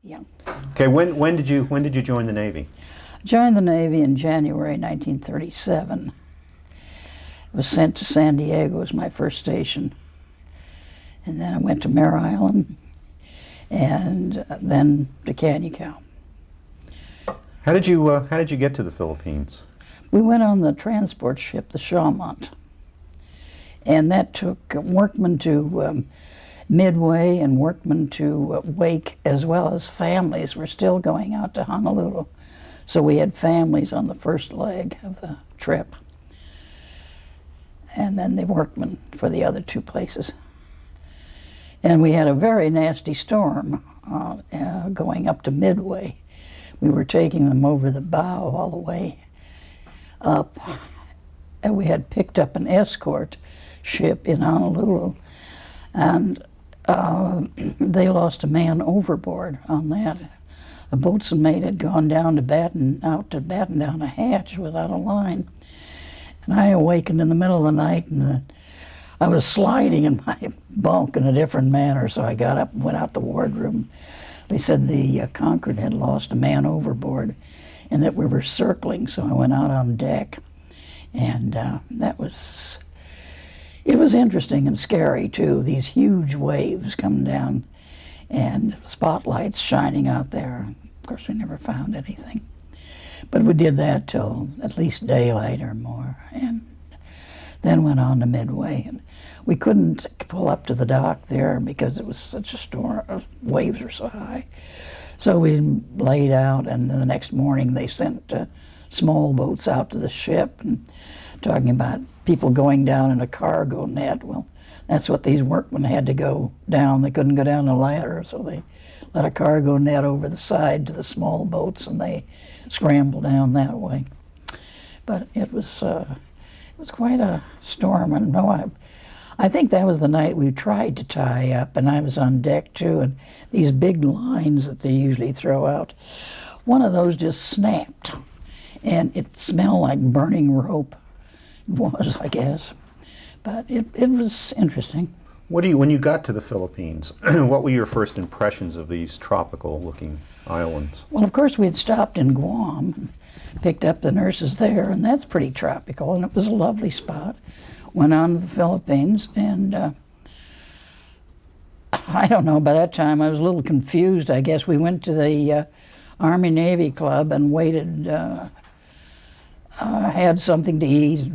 Yeah. Okay, when did you join the Navy? Joined the Navy in January 1937. Was sent to San Diego as my first station. And then I went to Mare Island and then to Canyucal. How did you get to the Philippines? We went on the transport ship, the Shawmont. And that took workmen to Midway and workmen to Wake, as well as families were still going out to Honolulu. So we had families on the first leg of the trip. And then the workmen for the other two places. And we had a very nasty storm going up to Midway. We were taking them over the bow all the way up. And we had picked up an escort ship in Honolulu. And they lost a man overboard on that. A boatswain mate had gone down to batten down a hatch without a line. And I awakened in the middle of the night, and I was sliding in my bunk in a different manner, so I got up and went out the wardroom. They said the Concord had lost a man overboard and that we were circling, so I went out on deck. And it was interesting and scary, too, these huge waves coming down and spotlights shining out there. Of course, we never found anything. But we did that till at least daylight or more, and then went on to Midway. And we couldn't pull up to the dock there because it was such a storm, waves were so high. So we laid out, and the next morning they sent small boats out to the ship, and talking about people going down in a cargo net. Well, that's what these workmen had to go down. They couldn't go down a ladder, so they let a cargo net over the side to the small boats, and they scrambled down that way. But it was quite a storm. And no, I think that was the night we tried to tie up, and I was on deck too, and these big lines that they usually throw out, one of those just snapped, and it smelled like burning rope. It was, I guess. But it was interesting. When you got to the Philippines, what were your first impressions of these tropical-looking islands? Well, of course, we had stopped in Guam, and picked up the nurses there, and that's pretty tropical, and it was a lovely spot. Went on to the Philippines, and I don't know, by that time I was a little confused. I guess we went to the Army-Navy Club and waited, had something to eat,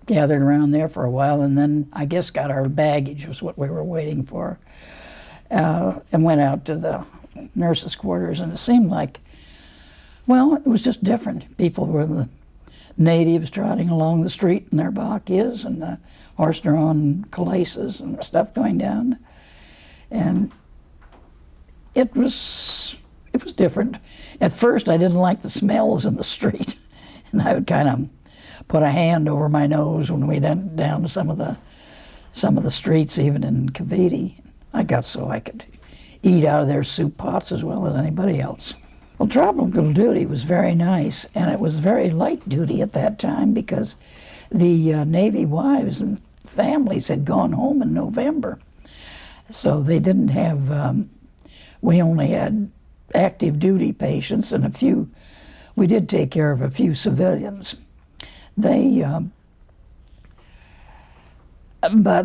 gathered around there for a while, and then I guess got our baggage, was what we were waiting for, and went out to the nurses' quarters, and it seemed like, well, it was just different. People were the natives trotting along the street in their bakis and the horse-drawn calaces and stuff going down, and it was different. At first, I didn't like the smells in the street, and I would kind of put a hand over my nose when we went down to some of the streets, even in Cavite. I got so I could eat out of their soup pots as well as anybody else. Well, tropical duty was very nice, and it was very light duty at that time because the Navy wives and families had gone home in November. So they didn't have, we only had active duty patients and we did take care of a few civilians. But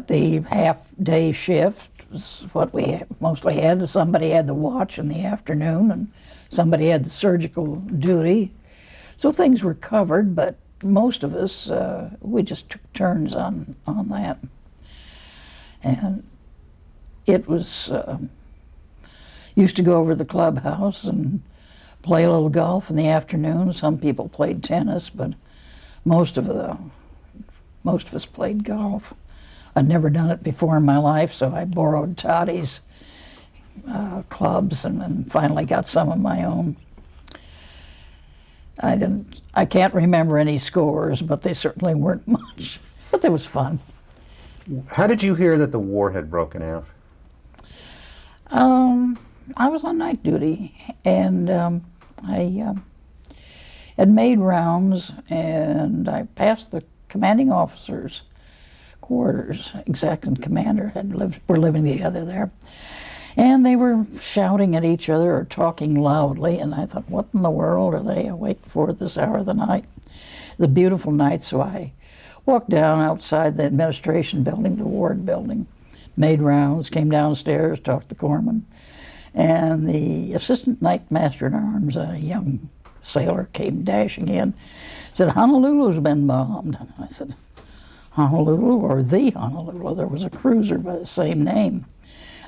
the half-day shift was what we mostly had. Somebody had the watch in the afternoon, and somebody had the surgical duty. So things were covered, but most of us, we just took turns on that. And it was, used to go over to the clubhouse and play a little golf in the afternoon. Some people played tennis, but most of us played golf. I'd never done it before in my life, so I borrowed Tottie's clubs and then finally got some of my own. I can't remember any scores, but they certainly weren't much. But it was fun. How did you hear that the war had broken out? I was on night duty, and I had made rounds, and I passed the commanding officer's quarters. Exec and commander were living together there, And they were shouting at each other or talking loudly, and I thought, what in the world are they awake for at this hour of the night? The beautiful night, so I walked down outside the administration building, the ward building, made rounds, came downstairs, talked to the corpsman, and the assistant night master at arms, a young sailor, came dashing in, said, Honolulu's been bombed. And I said, Honolulu or the Honolulu? There was a cruiser by the same name.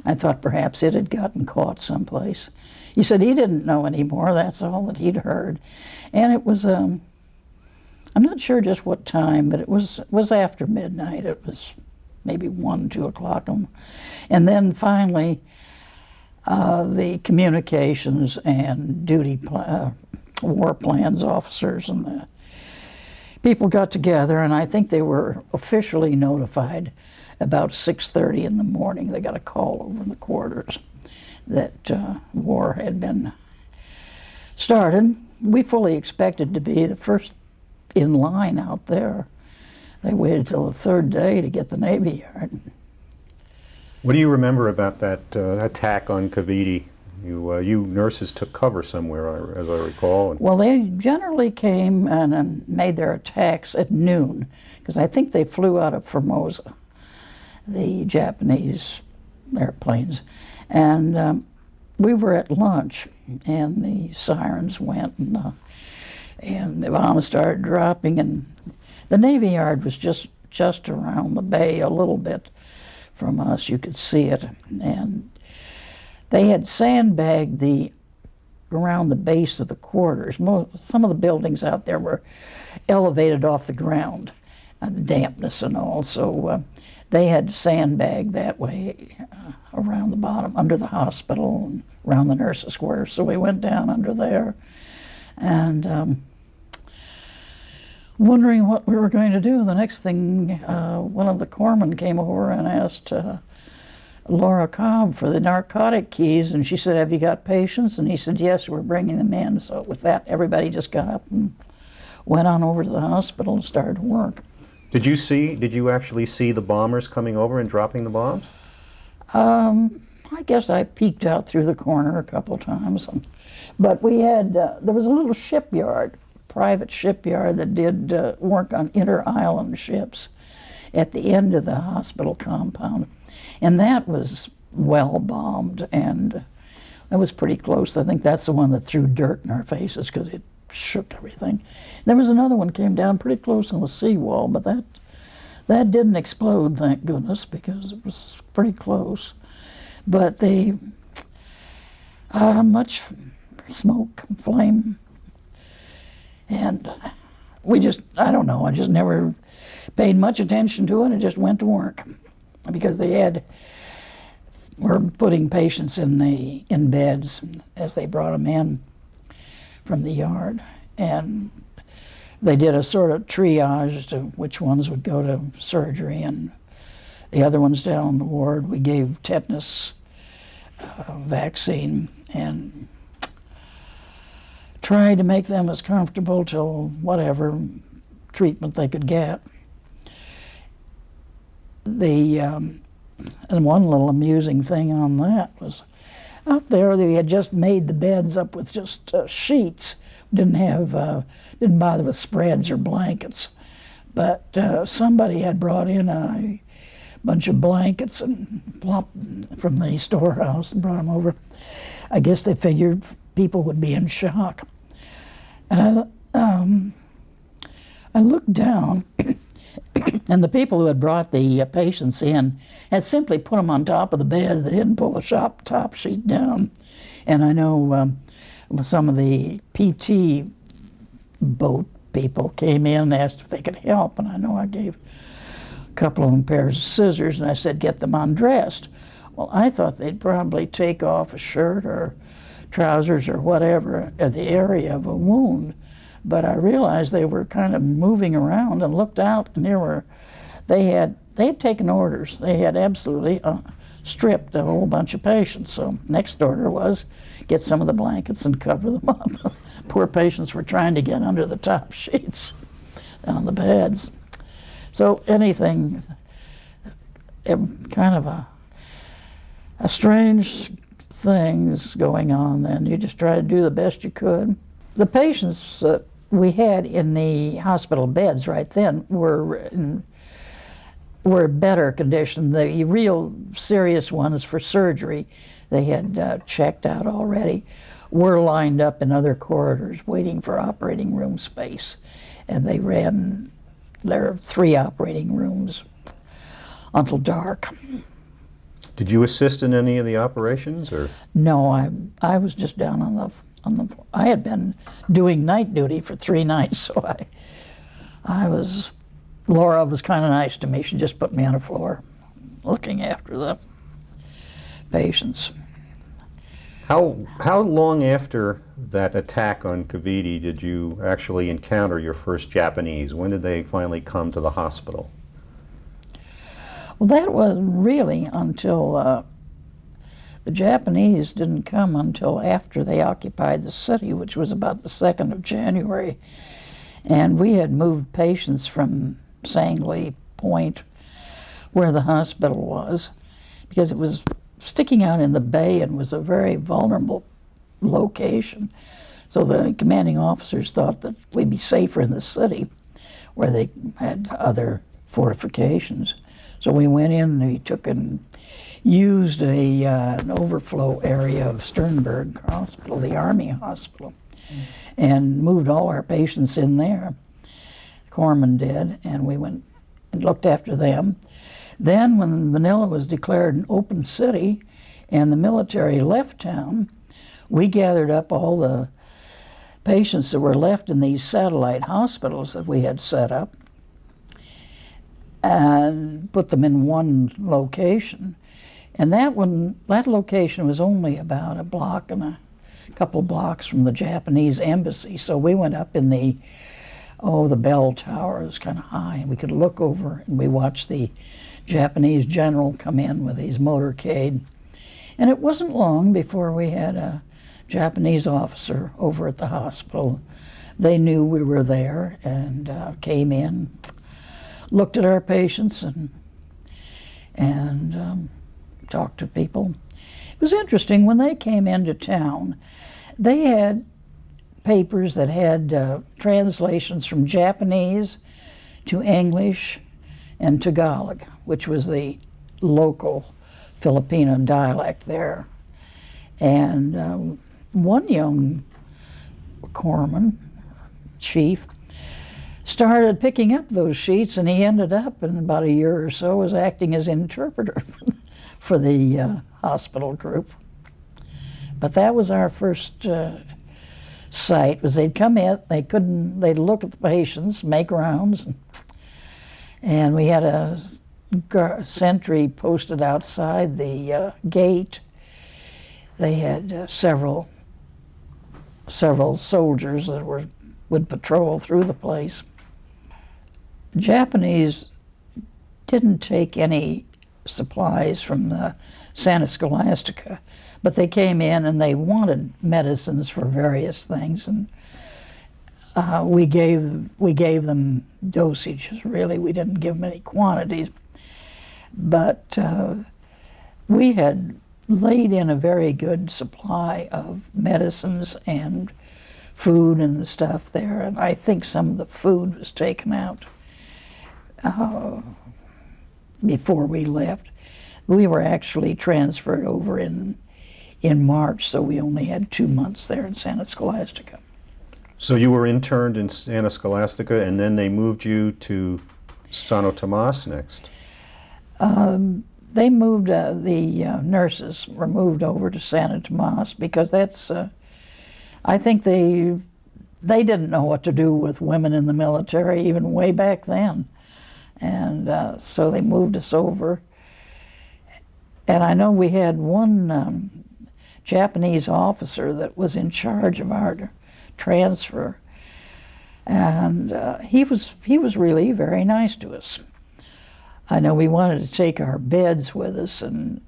I thought perhaps it had gotten caught someplace. He said he didn't know anymore. That's all that he'd heard. And it was, I'm not sure just what time, but it was after midnight. It was maybe 1, 2 o'clock. And then finally, the communications and war plans officers and the people got together, and I think they were officially notified about 6:30 in the morning. They got a call over in the quarters that war had been started. We fully expected to be the first in line out there. They waited till the 3rd day to get the Navy Yard. What do you remember about that attack on Cavite? You nurses took cover somewhere, as I recall. Well, they generally came and made their attacks at noon, because I think they flew out of Formosa, the Japanese airplanes. And we were at lunch, and the sirens went, and the bombs started dropping, and the Navy Yard was just around the bay a little bit from us. You could see it, and they had sandbagged around the base of the quarters. Some of the buildings out there were elevated off the ground, the dampness and all, so they had sandbagged that way around the bottom, under the hospital, and around the nurses' quarters. So we went down under there, and wondering what we were going to do. The next thing, one of the corpsmen came over and asked Laura Cobb for the narcotic keys, and she said, have you got patients? And he said, yes, we're bringing them in. So with that, everybody just got up and went on over to the hospital and started work. Did you actually see the bombers coming over and dropping the bombs? I guess I peeked out through the corner a couple times. But we had, there was a little shipyard, private shipyard that did work on inter-island ships at the end of the hospital compound. And that was well bombed, and that was pretty close. I think that's the one that threw dirt in our faces because it shook everything. There was another one came down pretty close on the seawall, but that didn't explode, thank goodness, because it was pretty close. But much smoke and flame, and I don't know, I just never paid much attention to it. I just went to work, because they were putting patients in beds as they brought them in from the yard, and they did a sort of triage as to which ones would go to surgery, and the other ones down in the ward we gave tetanus vaccine and tried to make them as comfortable till whatever treatment they could get. And one little amusing thing on that was, out there they had just made the beds up with just sheets. Didn't bother with spreads or blankets, but somebody had brought in a bunch of blankets and plopped from the storehouse and brought them over. I guess they figured people would be in shock. And I looked down, and the people who had brought the patients in had simply put them on top of the beds. They didn't pull the top sheet down. And I know some of the PT boat people came in and asked if they could help, and I know I gave a couple of them pairs of scissors, and I said, get them undressed. Well, I thought they'd probably take off a shirt or trousers or whatever at the area of a wound, but I realized they were kind of moving around, and looked out, and they had taken orders. They had absolutely stripped a whole bunch of patients. So next order was get some of the blankets and cover them up. Poor patients were trying to get under the top sheets on the beds. So anything, kind of a strange things going on then. You just try to do the best you could. The patients that we had in the hospital beds right then were in better condition. The real serious ones for surgery, they had checked out already, were lined up in other corridors waiting for operating room space. And they ran their 3 operating rooms until dark. Did you assist in any of the operations, or? No, I was just down on the I had been doing night duty for 3 nights, so Laura was kind of nice to me. She just put me on the floor looking after the patients. How long after that attack on Cavite did you actually encounter your first Japanese? When did they finally come to the hospital? Well, that was really until the Japanese didn't come until after they occupied the city, which was about the 2nd of January. And we had moved patients from Sangley Point, where the hospital was, because it was sticking out in the bay and was a very vulnerable location. So the commanding officers thought that we'd be safer in the city, where they had other fortifications. So we went in and we took and used an overflow area of Sternberg Hospital, the Army Hospital, and moved all our patients in there. The corpsmen did, and we went and looked after them. Then when Manila was declared an open city and the military left town, we gathered up all the patients that were left in these satellite hospitals that we had set up and put them in one location. And that location was only about a block and a couple blocks from the Japanese embassy. So we went up in the bell tower. It was kind of high, and we could look over, and we watched the Japanese general come in with his motorcade. And it wasn't long before we had a Japanese officer over at the hospital. They knew we were there and came in, looked at our patients, and talked to people. It was interesting, when they came into town, they had papers that had translations from Japanese to English and Tagalog, which was the local Filipino dialect there. And one young corpsman, chief, started picking up those sheets, and he ended up, in about a year or so, as acting as interpreter for the hospital group. But that was our first sight. Was they'd come in, they'd look at the patients, make rounds, and we had a sentry posted outside the gate. They had several soldiers that would patrol through the place. The Japanese didn't take any supplies from the Santa Scholastica, but they came in and they wanted medicines for various things, and we gave them dosages. Really, we didn't give them any quantities, but we had laid in a very good supply of medicines and food and stuff there, and I think some of the food was taken out before we left. We were actually transferred over in March, so we only had 2 months there in Santa Scholastica. So you were interned in Santa Scholastica, and then they moved you to Santo Tomas next? They moved, the nurses were moved over to Santa Tomas because that's, I think they didn't know what to do with women in the military even way back then. And so they moved us over. And I know we had one Japanese officer that was in charge of our transfer, and he was really very nice to us. I know we wanted to take our beds with us, and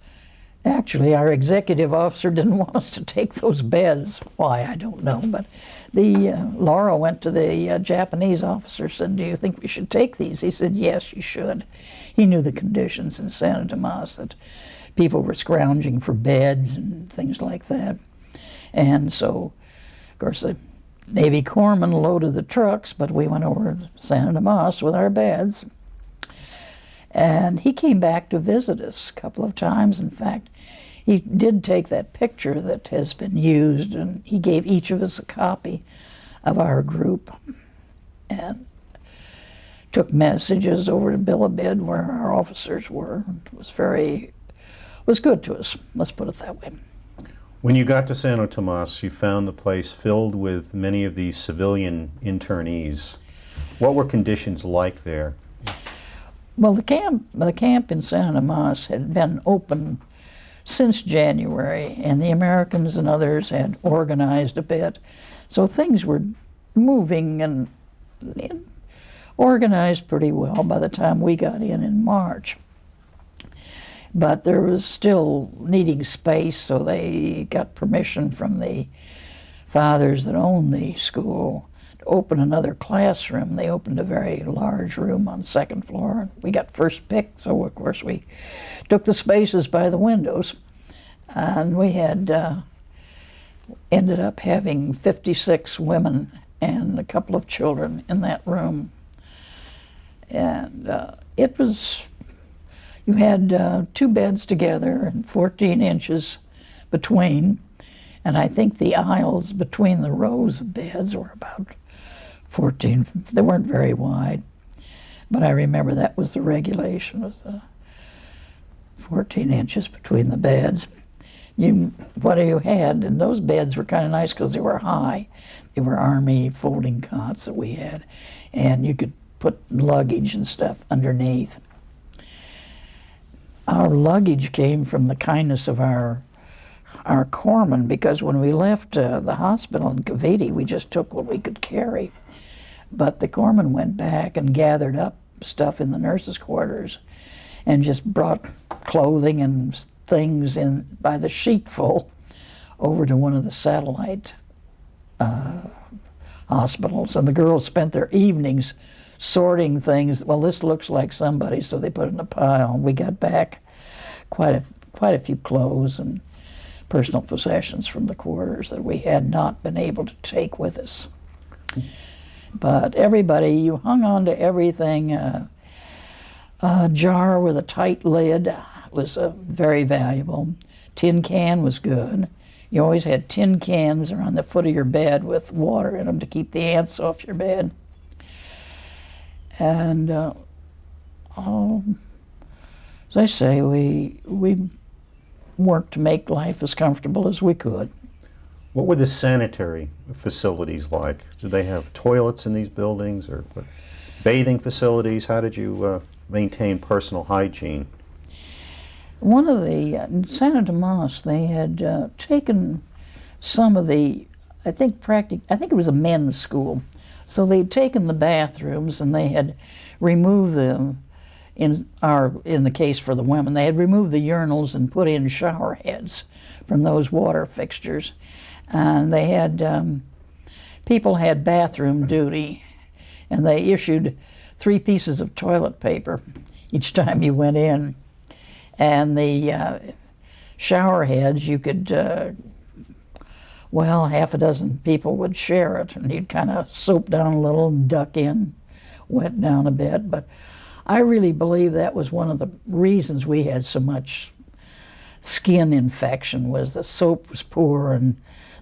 actually our executive officer didn't want us to take those beds. Why, I don't know, but Laura went to the Japanese officer, said, "Do you think we should take these?" He said, "Yes, you should." He knew the conditions in Santa Tomas, that people were scrounging for beds and things like that. And so, of course, the Navy corpsman loaded the trucks, but we went over to Santa Tomas with our beds. And he came back to visit us a couple of times. In fact, he did take that picture that has been used, and he gave each of us a copy of our group and took messages over to Bilibid where our officers were. It was good to us, let's put it that way. When you got to Santo Tomas, you found the place filled with many of these civilian internees. What were conditions like there? Well, the camp in Santo Tomas had been open since January, and the Americans and others had organized a bit. So things were moving and organized pretty well by the time we got in March. But there was still needing space, so they got permission from the fathers that owned the school to open another classroom. They opened a very large room on the second floor. We got first pick, so of course we took the spaces by the windows. And we had ended up having 56 women and a couple of children in that room. And it was, you had 2 beds together and 14 inches between. And I think the aisles between the rows of beds were about 14. They weren't very wide. But I remember that was the regulation, was 14 inches between the beds. What you had, and those beds were kind of nice because they were high. They were Army folding cots that we had, and you could put luggage and stuff underneath. Our luggage came from the kindness of our corpsman, because when we left the hospital in Cavite, we just took what we could carry. But the corpsman went back and gathered up stuff in the nurses' quarters and just brought clothing and things in by the sheetful over to one of the satellite hospitals. And the girls spent their evenings sorting things. Well, this looks like somebody, so they put it in a pile. We got back quite a few clothes and personal possessions from the quarters that we had not been able to take with us. But everybody, you hung on to everything. A jar with a tight lid was very valuable. Tin can was good. You always had tin cans around the foot of your bed with water in them to keep the ants off your bed. And as I say, we worked to make life as comfortable as we could. What were the sanitary facilities like? Did they have toilets in these buildings, or bathing facilities? How did you maintain personal hygiene? One of the, in Santa Tomas, they had taken some of the, I think it was a men's school. So they'd taken the bathrooms and they had removed them, in the case for the women, they had removed the urinals and put in shower heads from those water fixtures. And they had, people had bathroom duty, and they issued 3 pieces of toilet paper each time you went in. And the shower heads, you could, well, half a dozen people would share it, and you'd kind of soap down a little and duck in, wet down a bit. But I really believe that was one of the reasons we had so much skin infection, was the soap was poor and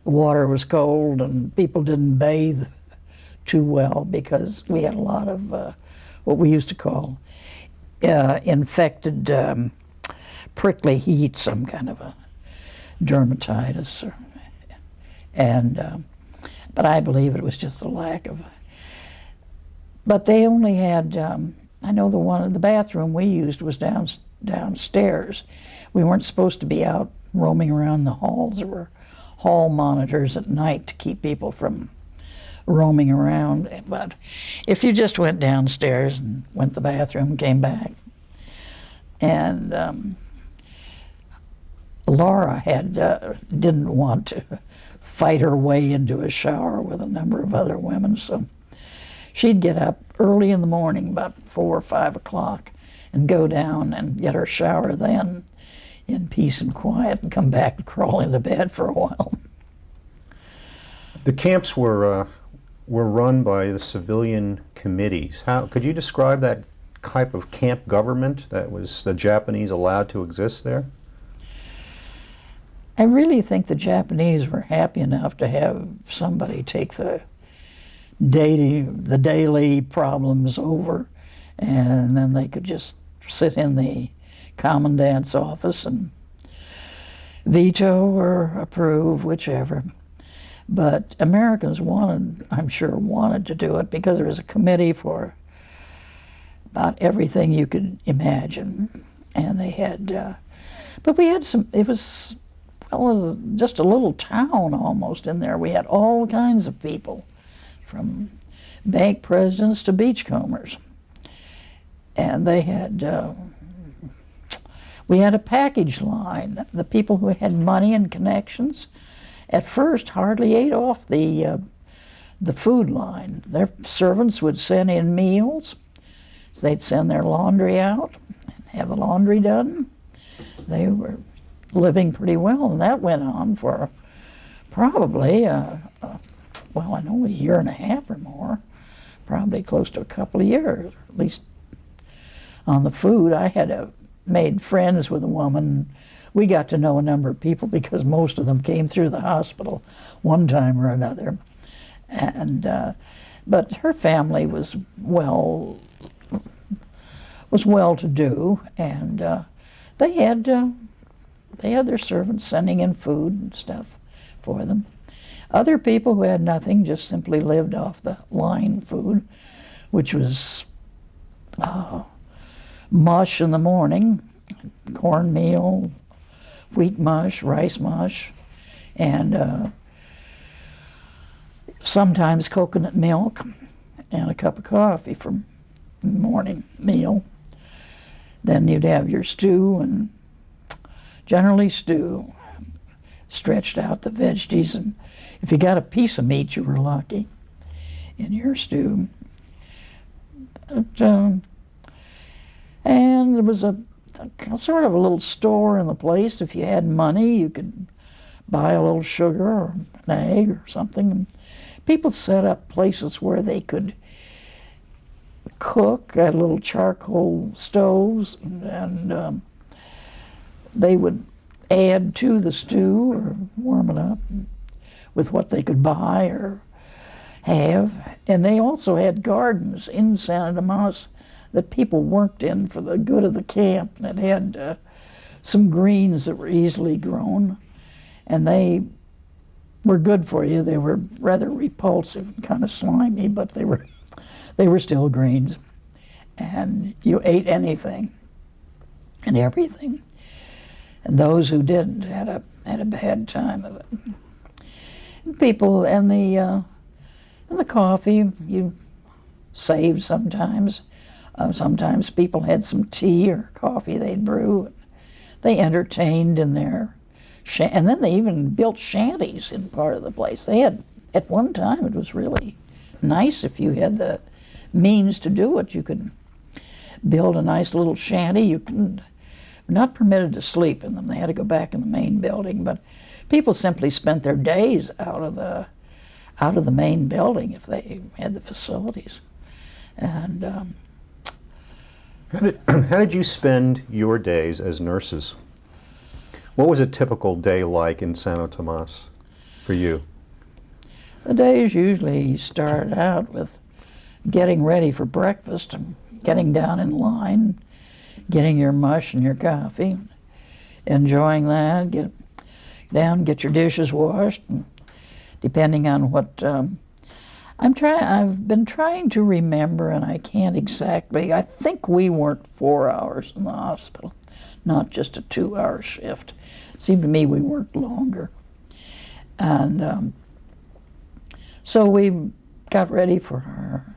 the water was cold, and people didn't bathe too well because we had a lot of what we used to call infected prickly heat, some kind of a dermatitis, but I believe it was just the lack of. But they only had. I know the bathroom we used was downstairs. We weren't supposed to be out roaming around the halls. There were hall monitors at night to keep people from roaming around. But if you just went downstairs and went to the bathroom and came back, and Laura didn't want to fight her way into a shower with a number of other women, so she'd get up early in the morning, about 4 or 5 o'clock, and go down and get her shower then. in peace and quiet and come back and crawl into bed for a while. The camps were run by the civilian committees. How could you describe that type of camp government that was the Japanese allowed to exist there? I really think the Japanese were happy enough to have somebody take the daily problems over, and then they could just sit in the commandant's office and veto or approve, whichever. But Americans I'm sure wanted to do it because there was a committee for about everything you could imagine. And they had, but we had it was just a little town almost in there. We had all kinds of people, from bank presidents to beachcombers. And they had, we had a package line. The people who had money and connections at first hardly ate off the food line. Their servants would send in meals. So they'd send their laundry out and have the laundry done. They were living pretty well, and that went on for probably, well, I know a year and a half or more, probably close to a couple of years, at least on the food. I had made friends with a woman. We got to know a number of people because most of them came through the hospital one time or another. And but her family was well to do, and they had their servants sending in food and stuff for them. Other people who had nothing just simply lived off the line food, which was mush in the morning, cornmeal, wheat mush, rice mush, and sometimes coconut milk and a cup of coffee for morning meal. Then you'd have your stew, and generally stew, stretched out the veggies, and if you got a piece of meat, you were lucky in your stew. But, and there was a sort of a little store in the place. If you had money, you could buy a little sugar or an egg or something. And people set up places where they could cook at little charcoal stoves, and they would add to the stew or warm it up with what they could buy or have. And they also had gardens in Santa Tomas that people worked in for the good of the camp, that had some greens that were easily grown, and they were good for you. They were rather repulsive and kind of slimy, but they were still greens, and you ate anything and everything. And those who didn't had a bad time of it. People and the coffee you saved sometimes. Sometimes people had some tea or coffee they'd brew. They entertained in their and then they even built shanties in part of the place. They had, at one time, it was really nice if you had the means to do it. You could build a nice little shanty. You could not permitted to sleep in them. They had to go back in the main building, but people simply spent their days out of the main building if they had the facilities. And how did you spend your days as nurses? What was a typical day like in Santo Tomas for you? The days usually started out with getting ready for breakfast and getting down in line, getting your mush and your coffee, enjoying that, get down, get your dishes washed, and depending on what I've been trying to remember, and I can't exactly. I think we worked 4 hours in the hospital, not just a 2-hour shift. It seemed to me we worked longer. And so we got ready for our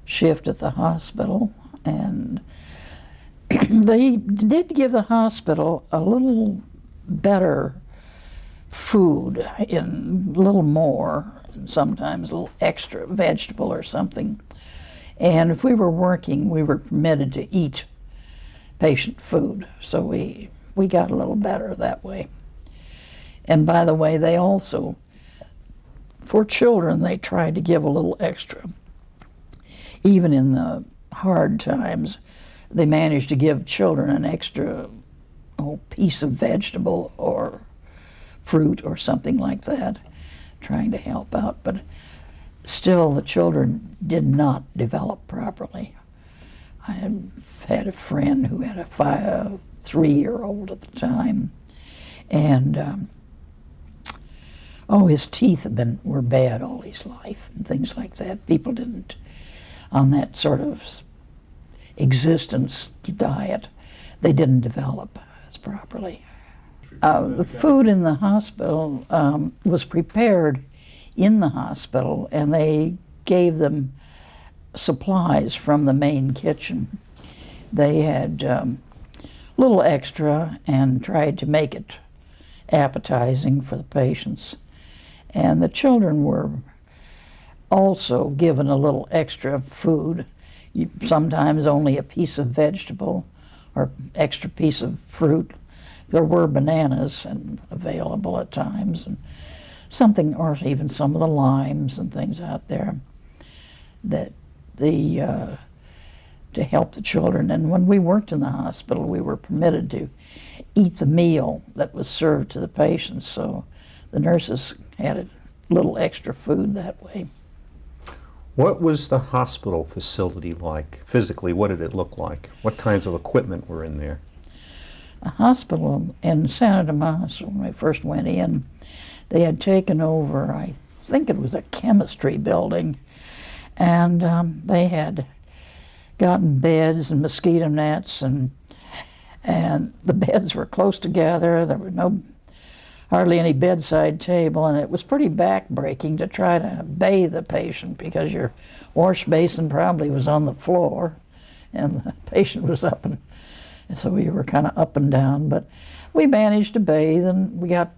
shift at the hospital, and they did give the hospital a little better food, in a little more, sometimes a little extra vegetable or something. And if we were working, we were permitted to eat patient food. So we we got a little better that way. And by the way, they also, for children, they tried to give a little extra. Even in the hard times, they managed to give children an extra piece of vegetable or fruit or something like that, trying to help out. But still, the children did not develop properly. I had a friend who had a 3-year-old at the time, and his teeth were bad all his life and things like that. People didn't, on that sort of existence diet, they didn't develop as properly. The food in the hospital was prepared in the hospital, and they gave them supplies from the main kitchen. They had a little extra and tried to make it appetizing for the patients. And the children were also given a little extra food, sometimes only a piece of vegetable or extra piece of fruit. There were bananas available at times, and something, or even some of the limes and things out there that to help the children. And when we worked in the hospital, we were permitted to eat the meal that was served to the patients, so the nurses had a little extra food that way. What was the hospital facility like physically? What did it look like? What kinds of equipment were in there? A hospital in Santa Tomas, when we first went in, they had taken over, I think it was a chemistry building, and they had gotten beds and mosquito nets, and the beds were close together. There was hardly any bedside table, and it was pretty back-breaking to try to bathe the patient because your wash basin probably was on the floor and the patient was up, and so we were kind of up and down, but we managed to bathe, and we got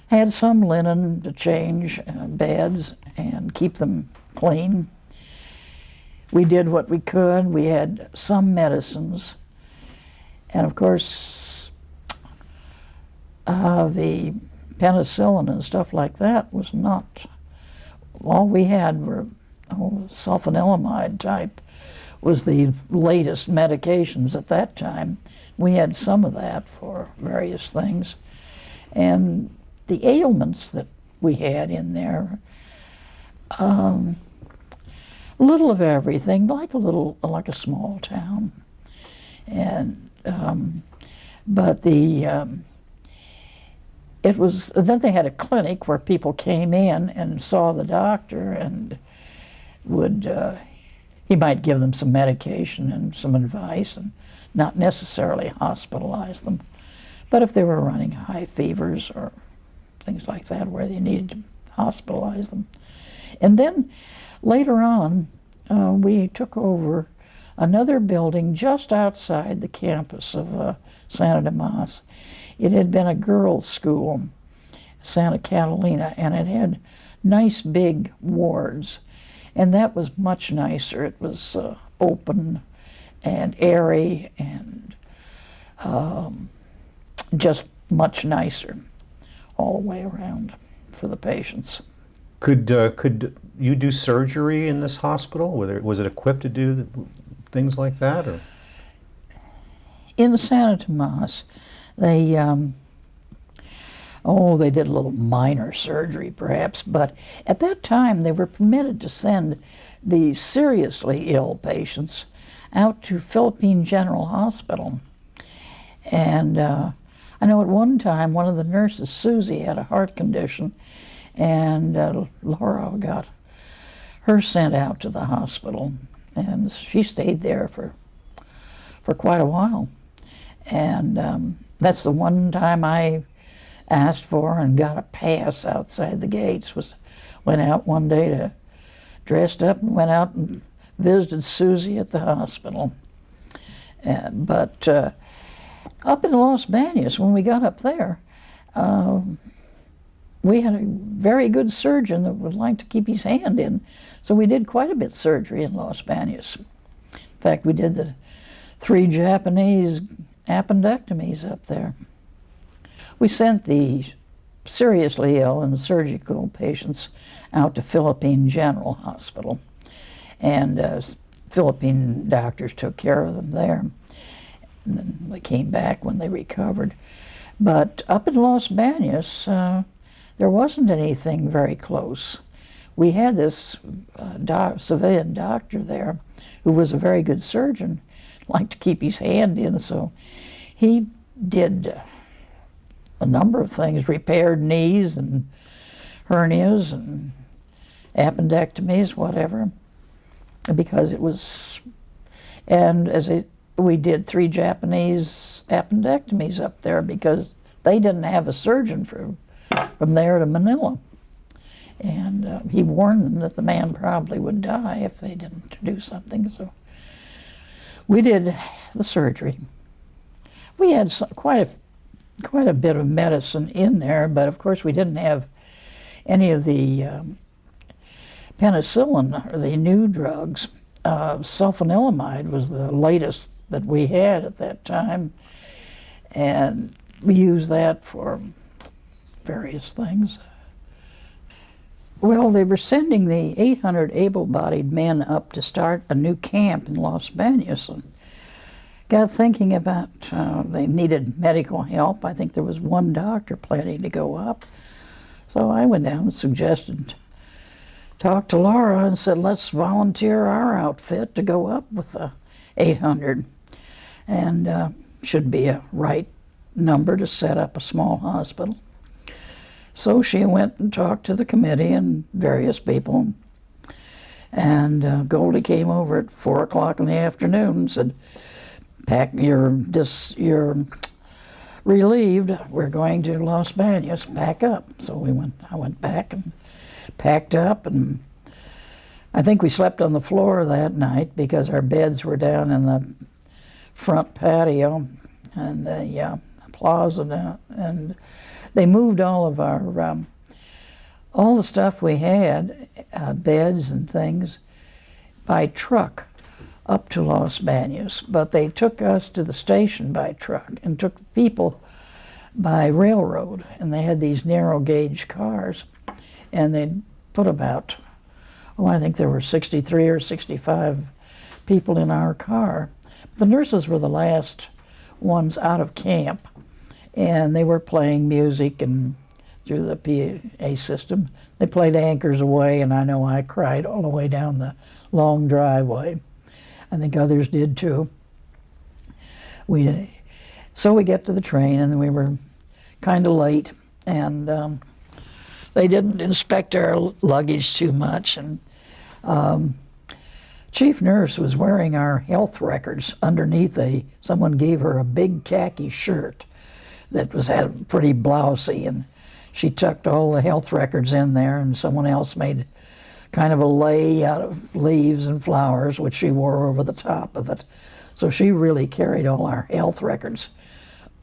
had some linen to change beds and keep them clean. We did what we could. We had some medicines, and of course the penicillin and stuff like that was not, all we had were sulfanilamide type was the latest medications at that time. We had some of that for various things. And the ailments that we had in there, little of everything, like a small town. And but it was, then they had a clinic where people came in and saw the doctor and would, he might give them some medication and some advice and not necessarily hospitalize them. But if they were running high fevers or things like that where they needed to hospitalize them. And then later on, we took over another building just outside the campus of Santa Tomas. It had been a girls' school, Santa Catalina, and it had nice big wards. And that was much nicer. It was open and airy and just much nicer all the way around for the patients. Could you do surgery in this hospital? Was it equipped to do things like that? Or? In Santa Tomas, they did a little minor surgery perhaps, but at that time they were permitted to send the seriously ill patients out to Philippine General Hospital. And I know at one time one of the nurses, Susie, had a heart condition, and Laura got her sent out to the hospital, and she stayed there for quite a while. And that's the one time I asked for and got a pass outside the gates. Went out one day dressed up and went out and visited Susie at the hospital. But up in Los Baños, when we got up there, we had a very good surgeon that would like to keep his hand in, so we did quite a bit of surgery in Los Baños. In fact, we did the 3 Japanese appendectomies up there. We sent the seriously ill and surgical patients out to Philippine General Hospital, and Philippine doctors took care of them there. And then they came back when they recovered. But up in Los Baños, there wasn't anything very close. We had this civilian doctor there who was a very good surgeon, liked to keep his hand in, so he did a number of things, repaired knees and hernias and appendectomies, whatever, because it was, and we did 3 Japanese appendectomies up there because they didn't have a surgeon from there to Manila. And he warned them that the man probably would die if they didn't do something. So we did the surgery. We had quite a bit of medicine in there, but of course we didn't have any of the penicillin or the new drugs. Sulfanilamide was the latest that we had at that time, and we used that for various things. Well, they were sending the 800 able-bodied men up to start a new camp in Los Baños. And got thinking about they needed medical help. I think there was one doctor planning to go up. So I went down and suggested, talked to Laura and said, let's volunteer our outfit to go up with the 800. And should be a right number to set up a small hospital. So she went and talked to the committee and various people. And Goldie came over at 4 o'clock in the afternoon and said, pack, you're relieved, we're going to Los Baños, pack up. So I went back and packed up, and I think we slept on the floor that night because our beds were down in the front patio and the plaza, and they moved all of our all the stuff we had, beds and things, by truck up to Los Baños. But they took us to the station by truck and took people by railroad, and they had these narrow gauge cars, and they put about, I think there were 63 or 65 people in our car. The nurses were the last ones out of camp, and they were playing music and through the PA system. They played Anchors Away, and I know I cried all the way down the long driveway. I think others did too. So we get to the train, and we were kind of late, and they didn't inspect our luggage too much, and chief nurse was wearing our health records underneath someone gave her a big khaki shirt that had pretty blousy, and she tucked all the health records in there, and someone else made kind of a lei out of leaves and flowers, which she wore over the top of it. So she really carried all our health records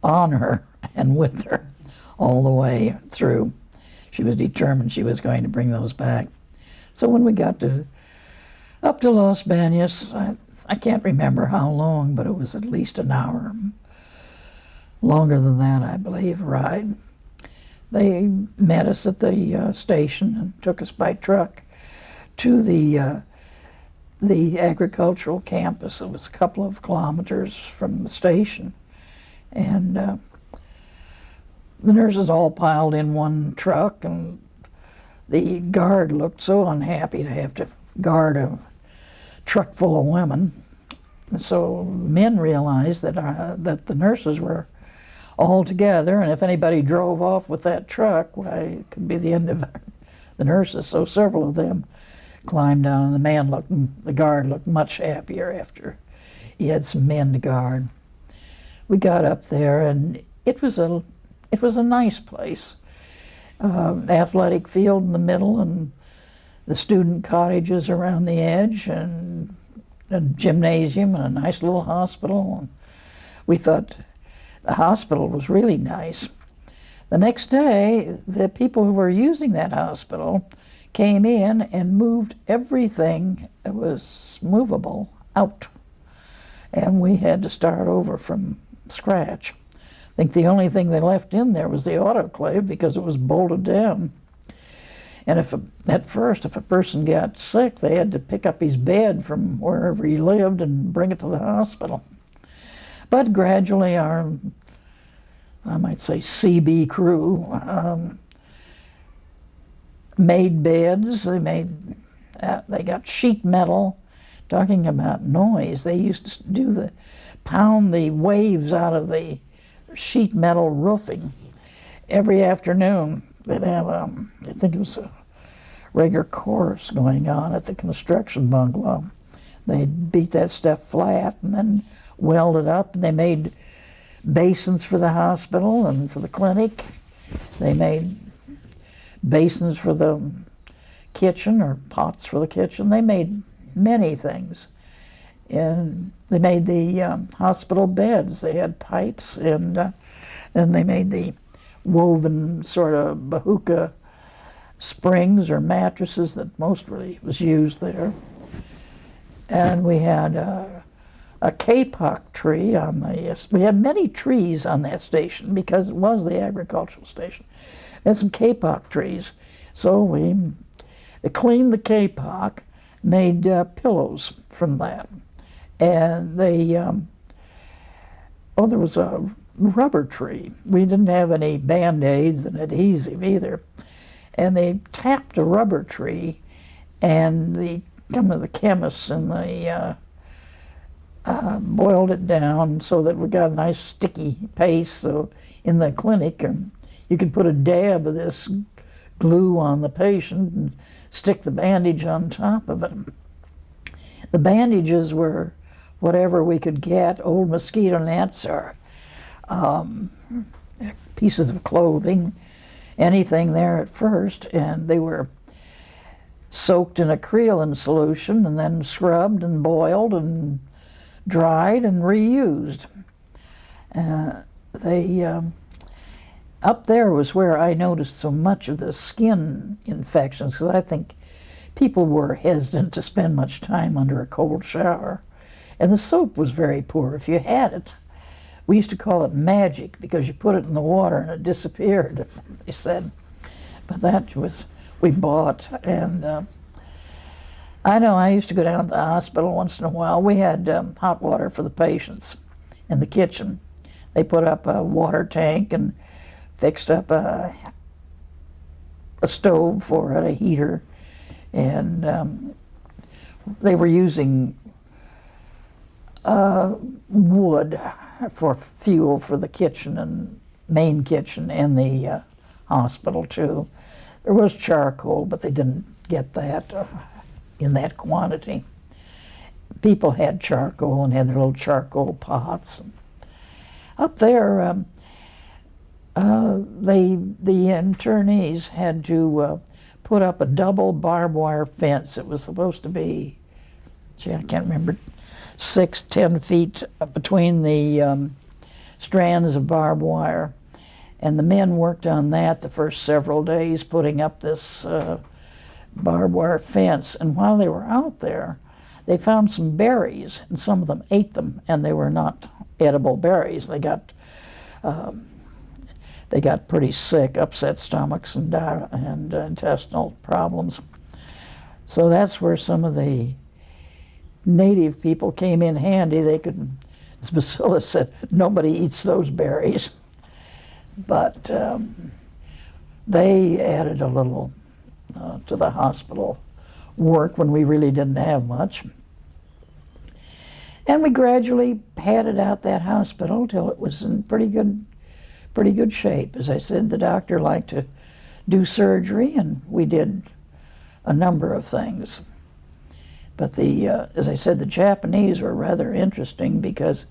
on her and with her all the way through. She was determined she was going to bring those back. So when we got up to Los Baños, I can't remember how long, but it was at least an hour. Longer than that, I believe, ride. They met us at the station and took us by truck to the agricultural campus. It was a couple of kilometers from the station. And the nurses all piled in one truck, and the guard looked so unhappy to have to guard a truck full of women. So men realized that the nurses were all together, and if anybody drove off with that truck, why, it could be the end of the nurses. So several of them climbed down, and the guard looked much happier after he had some men to guard. We got up there, and it was a nice place. Athletic field in the middle, and the student cottages around the edge, and a gymnasium, and a nice little hospital. And we thought the hospital was really nice. The next day, the people who were using that hospital came in and moved everything that was movable out. And we had to start over from scratch. I think the only thing they left in there was the autoclave because it was bolted down. And at first, if a person got sick, they had to pick up his bed from wherever he lived and bring it to the hospital. But gradually our, I might say, CB crew made beds. They got sheet metal. Talking about noise, they used to pound the waves out of the sheet metal roofing every afternoon. They'd have I think it was a regular chorus going on at the construction bungalow. They'd beat that stuff flat and then weld it up, and they made basins for the hospital and for the clinic. They made basins for the kitchen, or pots for the kitchen. They made many things. And they made the hospital beds. They had pipes, and they made the woven sort of bahuka springs or mattresses that mostly was used there. And we had a kapok tree on we had many trees on that station because it was the agricultural station. We had some kapok trees. So we cleaned the kapok, made pillows from that. And there was a rubber tree. We didn't have any Band-Aids and adhesive either. And they tapped a rubber tree, and some of the chemists and they boiled it down so that we got a nice sticky paste. So in the clinic, you could put a dab of this glue on the patient and stick the bandage on top of it. The bandages were whatever we could get, old mosquito nets or pieces of clothing, anything there at first, and they were soaked in a creolin solution and then scrubbed and boiled and dried and reused. Up there was where I noticed so much of the skin infections, because I think people were hesitant to spend much time under a cold shower. And the soap was very poor if you had it. We used to call it magic because you put it in the water and it disappeared, they said. But that was, we bought. And I know I used to go down to the hospital once in a while. We had hot water for the patients in the kitchen. They put up a water tank and fixed up a stove for it, a heater. And they were using wood for fuel for the kitchen and main kitchen and the hospital too. There was charcoal, but they didn't get that in that quantity. People had charcoal and had their little charcoal pots. Up there, the internees had to put up a double barbed wire fence. It was supposed to be, I can't remember, 6-10 feet between the strands of barbed wire. And the men worked on that the first several days, putting up this barbed wire fence. And while they were out there, they found some berries, and some of them ate them, and they were not edible berries. They got pretty sick, upset stomachs and intestinal problems. So that's where some of the native people came in handy. They could, as Bacillus said, nobody eats those berries. But they added a little to the hospital work when we really didn't have much. And we gradually padded out that hospital till it was in pretty good shape. As I said, the doctor liked to do surgery, and we did a number of things. But as I said, the Japanese were rather interesting because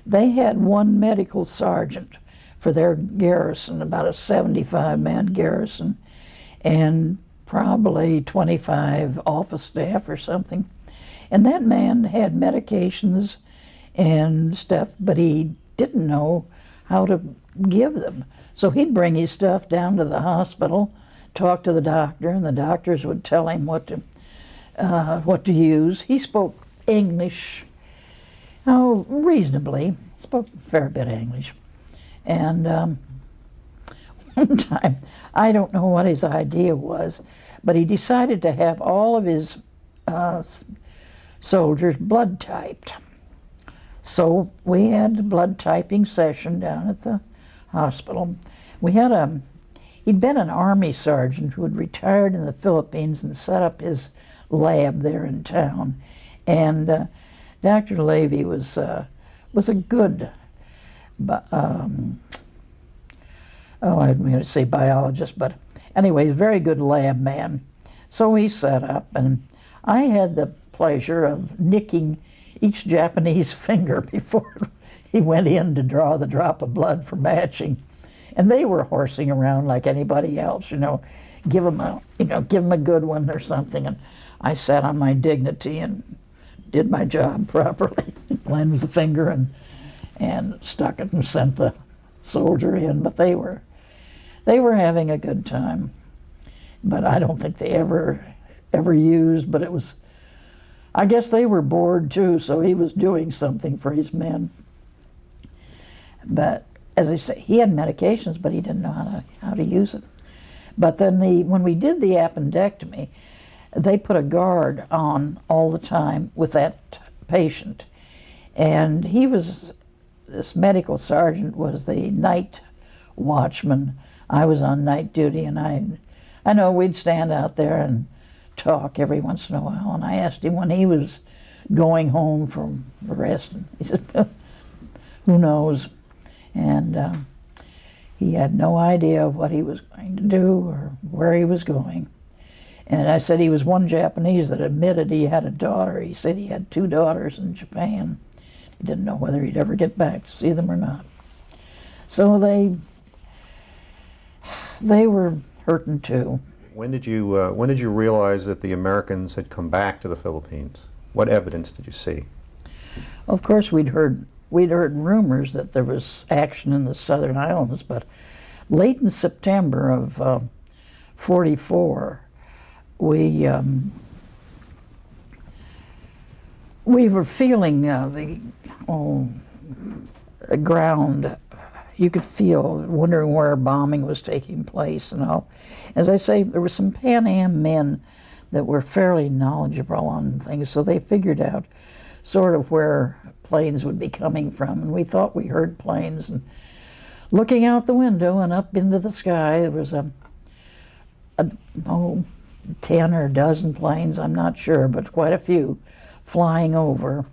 they had one medical sergeant for their garrison, about a 75-man garrison, and probably 25 office staff or something. And that man had medications and stuff, but he didn't know how to give them. So he'd bring his stuff down to the hospital, talk to the doctor, and the doctors would tell him what to use. He spoke English, reasonably, spoke a fair bit of English. And one time, I don't know what his idea was, but he decided to have all of his soldiers blood typed. So we had a blood typing session down at the hospital. We had he'd been an Army sergeant who had retired in the Philippines and set up his lab there in town. And Dr. Levy was a good, I'm going to say biologist, but anyway, a very good lab man. So he set up, and I had the pleasure of nicking each Japanese finger before he went in to draw the drop of blood for matching. And they were horsing around like anybody else, give them a good one or something. And I sat on my dignity and did my job properly, cleansed the finger and stuck it and sent the soldier in. But they were having a good time. But I don't think they ever used, but it was, I guess they were bored too, so he was doing something for his men. But as I say, he had medications, but he didn't know how to use it. But then when we did the appendectomy, they put a guard on all the time with that patient. And this medical sergeant was the night watchman. I was on night duty, and I know we'd stand out there and talk every once in a while. And I asked him when he was going home from the rest, and he said, who knows? And he had no idea what he was going to do or where he was going. And I said he was one Japanese that admitted he had a daughter. He said he had 2 daughters in Japan. He didn't know whether he'd ever get back to see them or not. So they were hurting too. When did you realize that the Americans had come back to the Philippines? What evidence did you see? Of course, we'd heard rumors that there was action in the Southern Islands, but late in September of '44, we were feeling the ground. You could feel, wondering where bombing was taking place and all. As I say, there were some Pan Am men that were fairly knowledgeable on things, so they figured out sort of where planes would be coming from, and we thought we heard planes. And looking out the window and up into the sky, there was 10 or a dozen planes, I'm not sure, but quite a few flying over.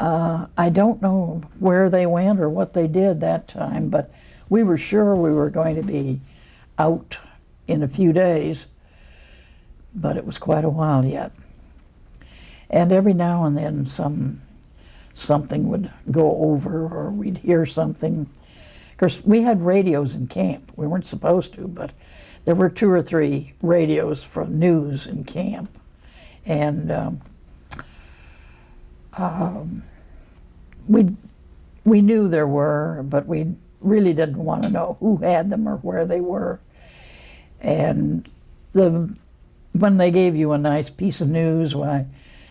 I don't know where they went or what they did that time, but we were sure we were going to be out in a few days, but it was quite a while yet. And every now and then something would go over, or we'd hear something. Of course, we had radios in camp. We weren't supposed to, but there were 2 or 3 radios for news in camp. And we knew there were, but we really didn't want to know who had them or where they were. And when they gave you a nice piece of news, why,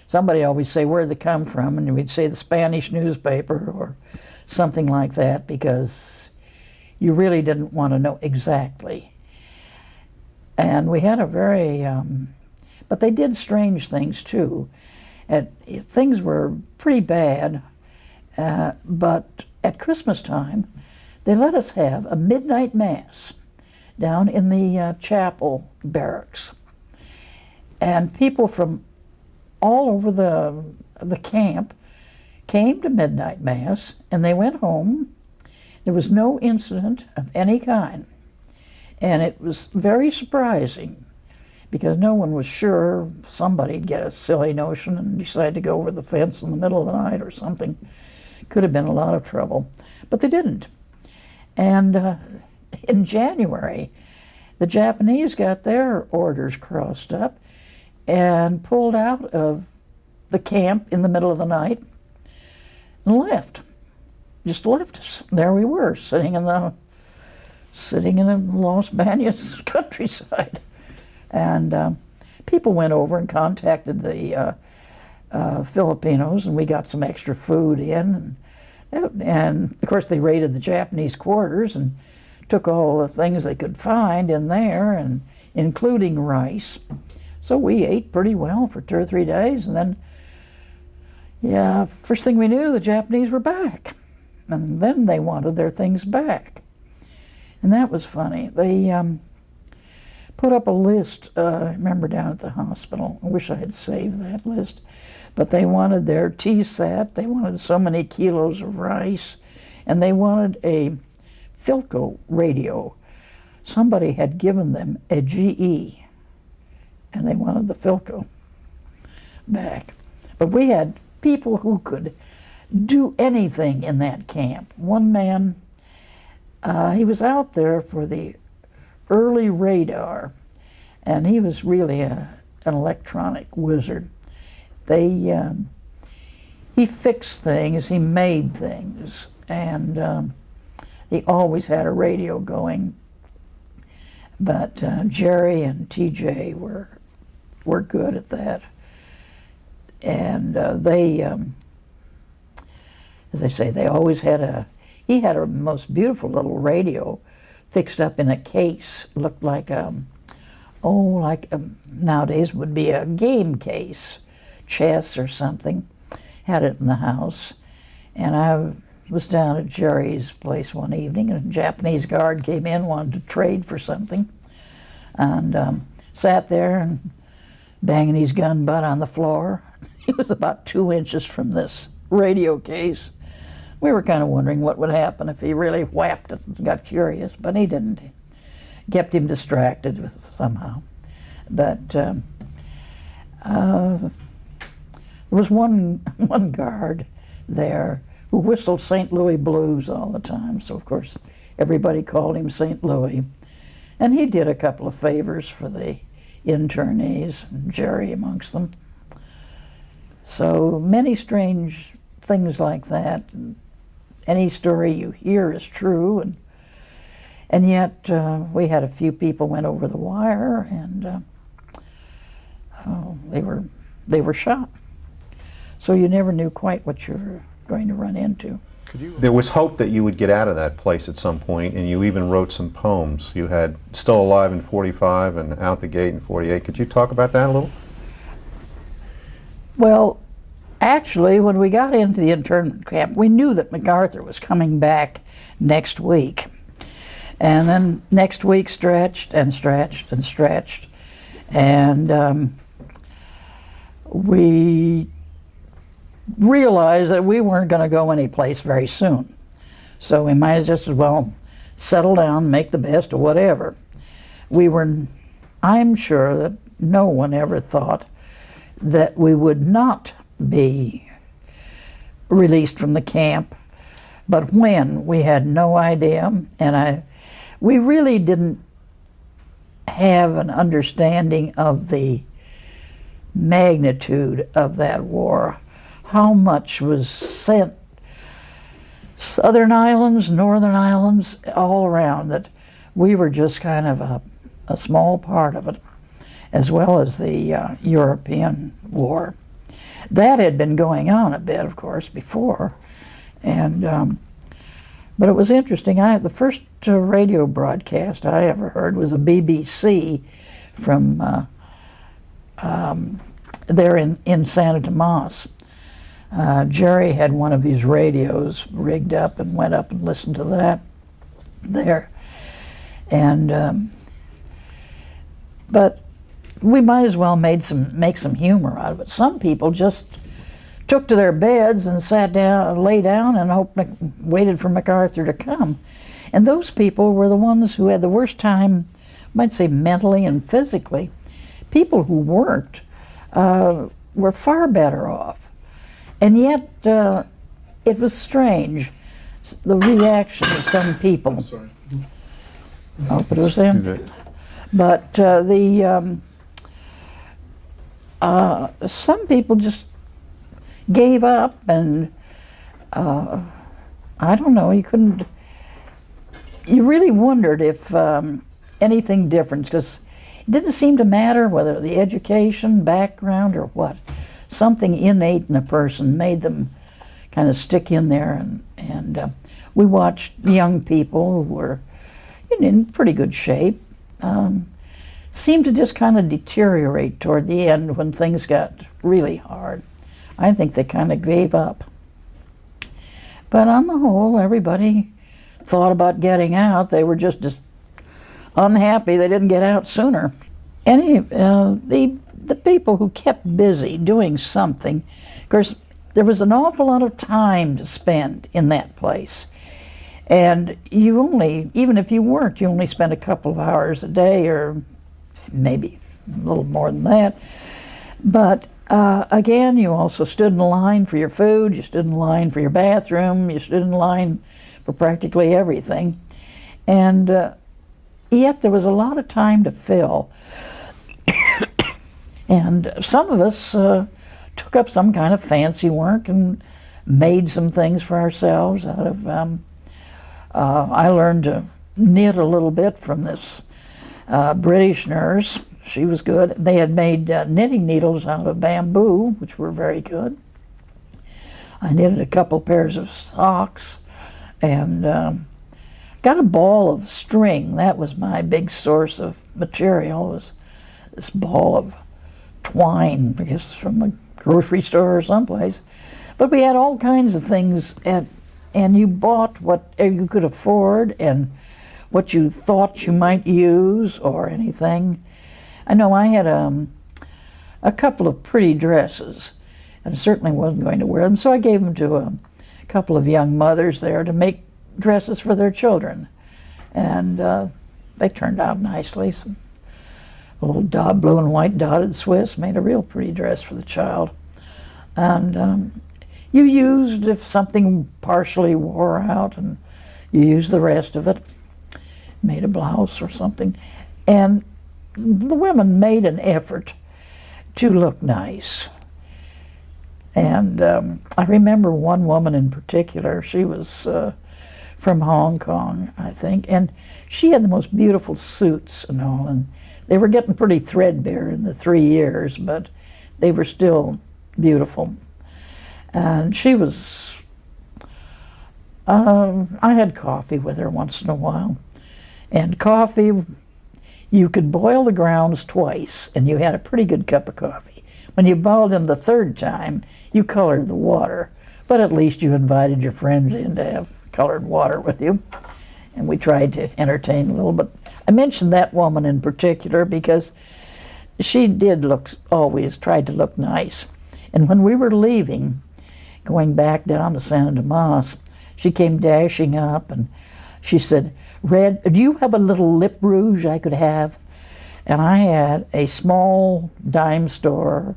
somebody always say where'd they come from, and we'd say the Spanish newspaper or something like that, because you really didn't want to know exactly. And we had a very, but they did strange things too. Things were pretty bad, but at Christmas time, they let us have a midnight mass down in the chapel barracks. And people from all over the camp came to midnight mass, and they went home. There was no incident of any kind. And it was very surprising, because no one was sure. Somebody'd get a silly notion and decide to go over the fence in the middle of the night or something. Could have been a lot of trouble, but they didn't. And in January, the Japanese got their orders crossed up and pulled out of the camp in the middle of the night and left. Just left us. There we were, sitting in the Los Baños countryside. And people went over and contacted the Filipinos, and we got some extra food in, and And of course they raided the Japanese quarters and took all the things they could find in there, and including rice. So we ate pretty well for 2 or 3 days, and then, yeah, first thing we knew, the Japanese were back. And then they wanted their things back. And that was funny. They put up a list, I remember down at the hospital. I wish I had saved that list. But they wanted their TSAT, they wanted so many kilos of rice, and they wanted a Philco radio. Somebody had given them a GE, and they wanted the Philco back. But we had people who could do anything in that camp. One man, he was out there for the early radar, and he was really an electronic wizard. He fixed things, he made things, and he always had a radio going. But Jerry and TJ were good at that. And they, as I say, they always had he had a most beautiful little radio fixed up in a case, looked like, nowadays would be a game case, chess or something. Had it in the house. And I was down at Jerry's place one evening, and a Japanese guard came in, wanted to trade for something, and sat there and banging his gun butt on the floor. He was about 2 inches from this radio case. We were kind of wondering what would happen if he really whapped it and got curious, but he didn't. Kept him distracted somehow. But there was one guard there who whistled St. Louis blues all the time, so of course everybody called him St. Louis. And he did a couple of favors for the internees, Jerry amongst them. So many strange things like that. Any story you hear is true, and yet we had a few people went over the wire, and they were shot. So you never knew quite what you were going to run into. There was hope that you would get out of that place at some point, and you even wrote some poems. You had Still Alive in 45 and Out the Gate in 48. Could you talk about that a little? Well, actually, when we got into the internment camp, we knew that MacArthur was coming back next week. And then next week stretched and stretched and stretched. And we realized that we weren't going to go anyplace very soon. So we might just as well settle down, make the best of whatever. I'm sure that no one ever thought that we would not be released from the camp, but when, we had no idea, and we really didn't have an understanding of the magnitude of that war, how much was sent, southern islands, northern islands, all around, that we were just kind of a small part of it, as well as the European war. That had been going on a bit, of course, before, and but it was interesting. The first radio broadcast I ever heard was a BBC from there in Santa Tomas. Jerry had one of these radios rigged up and went up and listened to that there, and but we might as well make some humor out of it. Some people just took to their beds and sat down, lay down, and waited for MacArthur to come. And those people were the ones who had the worst time, I might say mentally and physically. People who weren't were far better off. And yet, it was strange, the reaction of some people. I'm sorry. Oh, but it was them. But some people just gave up, and I don't know, you really wondered if anything different, because it didn't seem to matter whether the education, background, or what. Something innate in a person made them kind of stick in there, and we watched young people who were in pretty good shape seemed to just kind of deteriorate toward the end when things got really hard. I think they kind of gave up. But on the whole, everybody thought about getting out. They were just unhappy they didn't get out sooner. The people who kept busy doing something, of course, there was an awful lot of time to spend in that place. And you only, even if you worked, you only spent a couple of hours a day, or maybe a little more than that. But again, you also stood in line for your food, you stood in line for your bathroom, you stood in line for practically everything. And yet there was a lot of time to fill. And some of us took up some kind of fancy work and made some things for ourselves out of, I learned to knit a little bit from this British nurse. She was good. They had made knitting needles out of bamboo, which were very good. I knitted a couple pairs of socks and got a ball of string. That was my big source of material, was this ball of twine, I guess from a grocery store or someplace. But we had all kinds of things, and you bought what you could afford and what you thought you might use or anything. I know I had a couple of pretty dresses, and I certainly wasn't going to wear them, so I gave them to a couple of young mothers there to make dresses for their children. And they turned out nicely. A little blue and white dotted Swiss made a real pretty dress for the child. And you used, if something partially wore out, and you used the rest of it, made a blouse or something. And the women made an effort to look nice. And I remember one woman in particular. She was from Hong Kong, I think, and she had the most beautiful suits and all, and they were getting pretty threadbare in the 3 years, but they were still beautiful. And she was, I had coffee with her once in a while, and coffee, you could boil the grounds twice, and you had a pretty good cup of coffee. When you boiled them the third time, you colored the water, but at least you invited your friends in to have colored water with you, and we tried to entertain a little. But I mentioned that woman in particular because she did always tried to look nice. And when we were leaving, going back down to Santa Tomas, she came dashing up and she said, "Red, do you have a little lip rouge I could have?" And I had a small dime store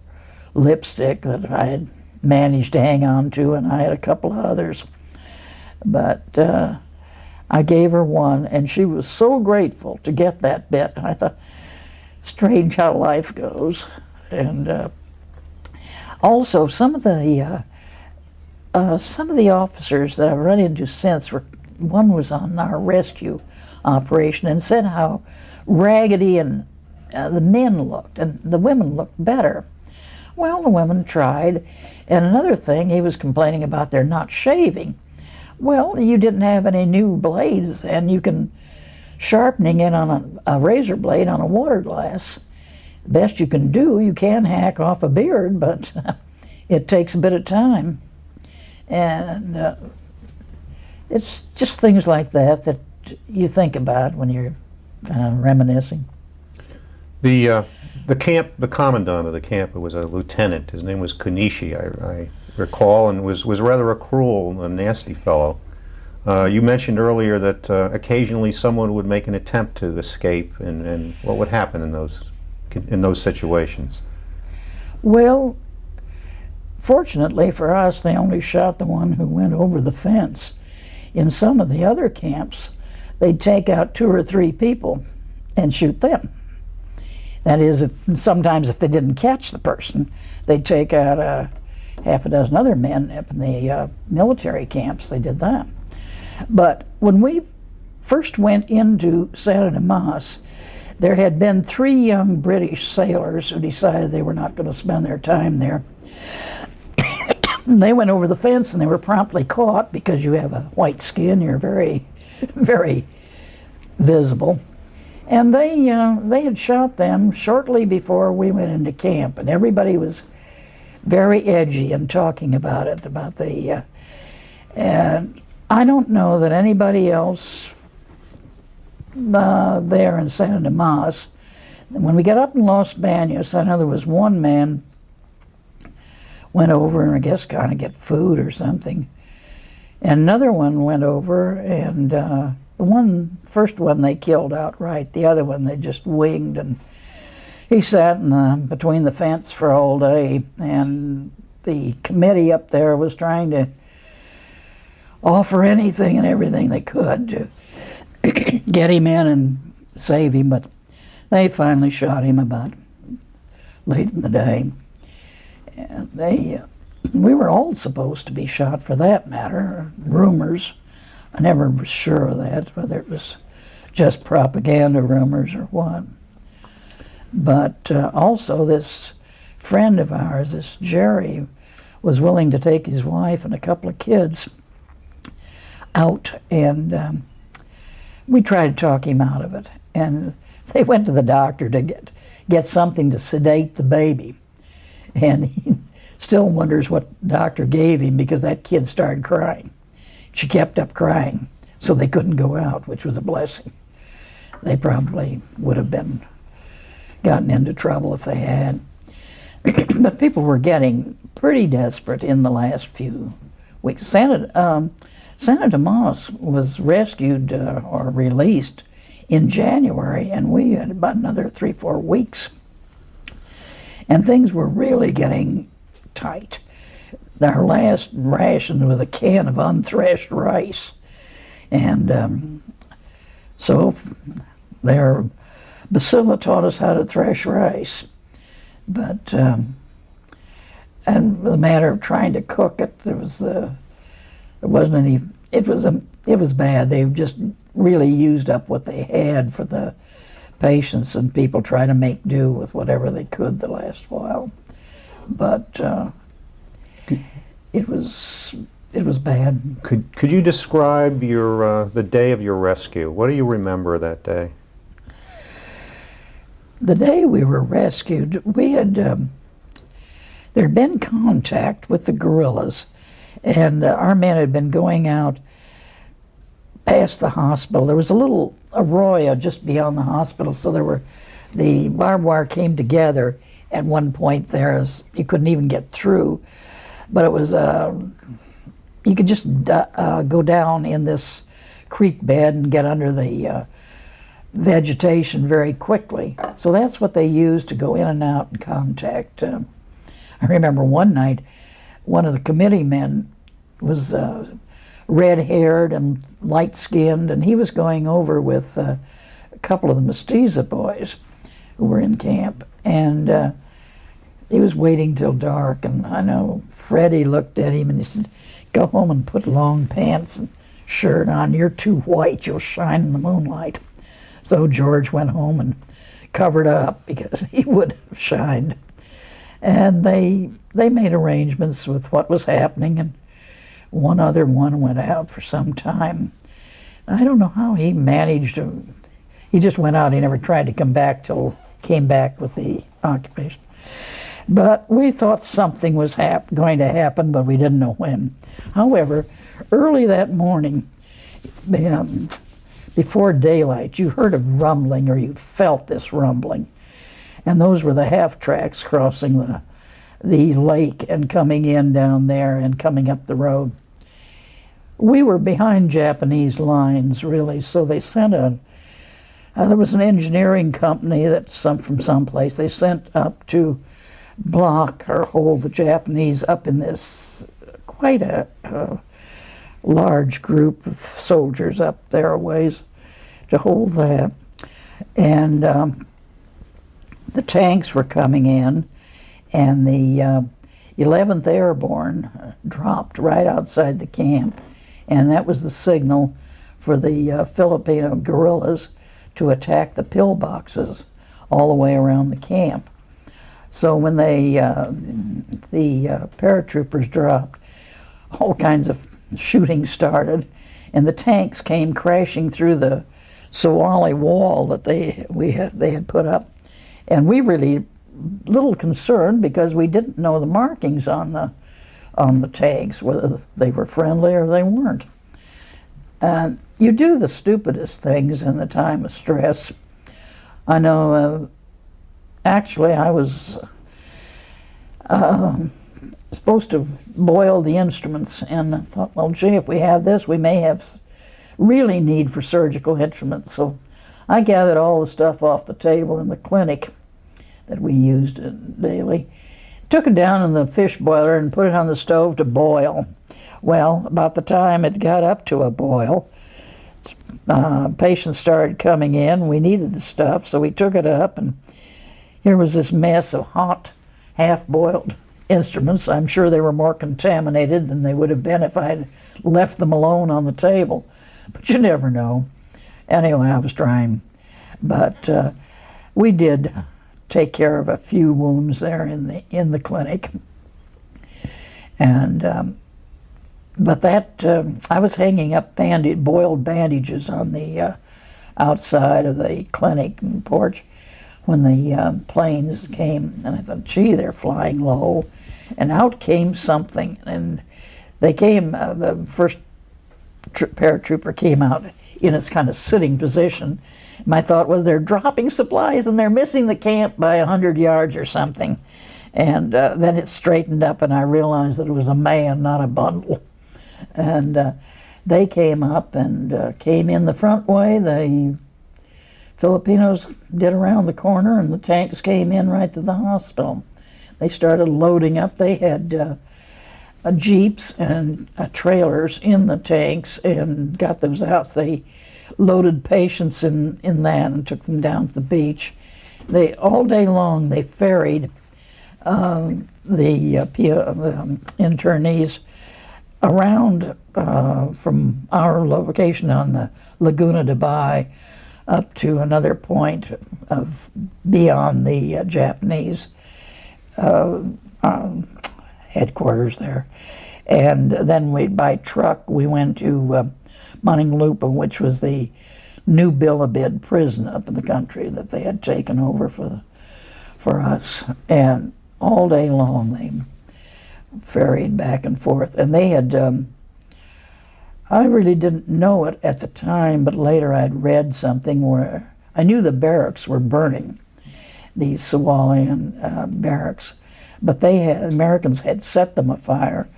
lipstick that I had managed to hang on to, and I had a couple of others. But I gave her one, and she was so grateful to get that bit. And I thought, strange how life goes. And also, some of the officers that I've run into since one was on our rescue operation and said how raggedy and the men looked, and the women looked better. Well, the women tried, and another thing, he was complaining about their not shaving. Well, you didn't have any new blades, and you can sharpening it on a razor blade on a water glass. The best you can do, you can hack off a beard, but it takes a bit of time. And it's just things like that you think about when you're kind of reminiscing. The commandant of the camp, was a lieutenant. His name was Kunishi, I recall, and was rather a cruel and nasty fellow. You mentioned earlier that occasionally someone would make an attempt to escape, and what would happen in those situations? Well, fortunately for us, they only shot the one who went over the fence. In some of the other camps, they'd take out 2 or 3 people and shoot them. That is, sometimes if they didn't catch the person, they'd take out half a dozen other men up in the military camps. They did that. But when we first went into Santa Tomas, there had been 3 young British sailors who decided they were not going to spend their time there. they went over the fence and they were promptly caught because you have a white skin. You're very, very visible. And they had shot them shortly before we went into camp, and everybody was very edgy and talking about it, and I don't know that anybody else there in Santa Tomas. When we got up in Los Banos, I know there was one man went over and I guess kind of get food or something. And another one went over, and the first one they killed outright. The other one they just winged, and he sat between the fence for all day, and the committee up there was trying to offer anything and everything they could to get him in and save him, but they finally shot him about late in the day. And we were all supposed to be shot for that matter. Rumors. I never was sure of that, whether it was just propaganda rumors or what. But also this friend of ours, this Jerry, was willing to take his wife and a couple of kids out, and we tried to talk him out of it. And they went to the doctor to get something to sedate the baby. And he still wonders what the doctor gave him, because that kid started crying. She kept up crying, so they couldn't go out, which was a blessing. They probably would have gotten into trouble if they had. But people were getting pretty desperate in the last few weeks. Santa Tomas was rescued or released in January, and we had about another 3-4 weeks. And things were really getting tight. Our last ration was a can of unthreshed rice. And so their bacilla taught us how to thresh rice. But, and the matter of trying to cook it, there wasn't any, it was bad. They just really used up what they had for the patients, and people try to make do with whatever they could the last while. But it was bad. Could you describe the day of your rescue? What do you remember that day? The day we were rescued, we had there'd been contact with the guerrillas, and our men had been going out past the hospital. There was a little arroyo just beyond the hospital, so the barbed wire came together at one point there, as you couldn't even get through. But it was, you could just go down in this creek bed and get under the vegetation very quickly. So that's what they used to go in and out and contact. I remember one night, one of the committee men was red-haired and light-skinned, and he was going over with a couple of the Mestiza boys who were in camp, and he was waiting till dark, and I know Freddie looked at him and he said, "Go home and put long pants and shirt on. You're too white. You'll shine in the moonlight." So George went home and covered up because he would have shined. And they made arrangements with what was happening, and one other one went out for some time. I don't know how he managed to. He just went out. He never tried to come back till came back with the occupation. But we thought something was going to happen, but we didn't know when. However, early that morning, before daylight, you heard of rumbling, or you felt this rumbling. And those were the half-tracks crossing the lake and coming in down there and coming up the road. We were behind Japanese lines, really, so they sent there was an engineering company from someplace. They sent up to block or hold the Japanese up in this quite a large group of soldiers up there a ways to hold that. And the tanks were coming in, and the 11th Airborne dropped right outside the camp, and that was the signal for the Filipino guerrillas to attack the pillboxes all the way around the camp. So when the paratroopers dropped, all kinds of shooting started, and the tanks came crashing through the Sawali wall that they had put up, and we really little concerned because we didn't know the markings on the tanks, whether they were friendly or they weren't. And you do the stupidest things in the time of stress. I know, actually, I was supposed to boil the instruments, and I thought, well, gee, if we have this, we may have really need for surgical instruments. So I gathered all the stuff off the table in the clinic that we used daily, took it down in the fish boiler and put it on the stove to boil. Well, about the time it got up to a boil, patients started coming in. We needed the stuff, so we took it up, and here was this mess of hot, half-boiled instruments. I'm sure they were more contaminated than they would have been if I'd left them alone on the table, but you never know. Anyway, I was trying, but we did take care of a few wounds there in the clinic, and but that I was hanging up boiled bandages on the outside of the clinic porch when the planes came, and I thought, gee, they're flying low, and out came something, and they came. The first paratrooper came out in its kind of sitting position. My thought was, they're dropping supplies and they're missing the camp by 100 yards or something. And then it straightened up, and I realized that it was a man, not a bundle. And they came up and came in the front way. The Filipinos did around the corner, and the tanks came in right to the hospital. They started loading up. They had jeeps and trailers in the tanks and got those out. They loaded patients in that and took them down to the beach. They all day long they ferried the internees around from our location on the Laguna de Bay up to another point of beyond the Japanese headquarters there. And then by truck we went to Maninglupa, which was the new Bilibid prison up in the country that they had taken over for us. And all day long they ferried back and forth. And they had, I really didn't know it at the time, but later I'd read something where I knew the barracks were burning, these Sawalian barracks, but Americans had set them afire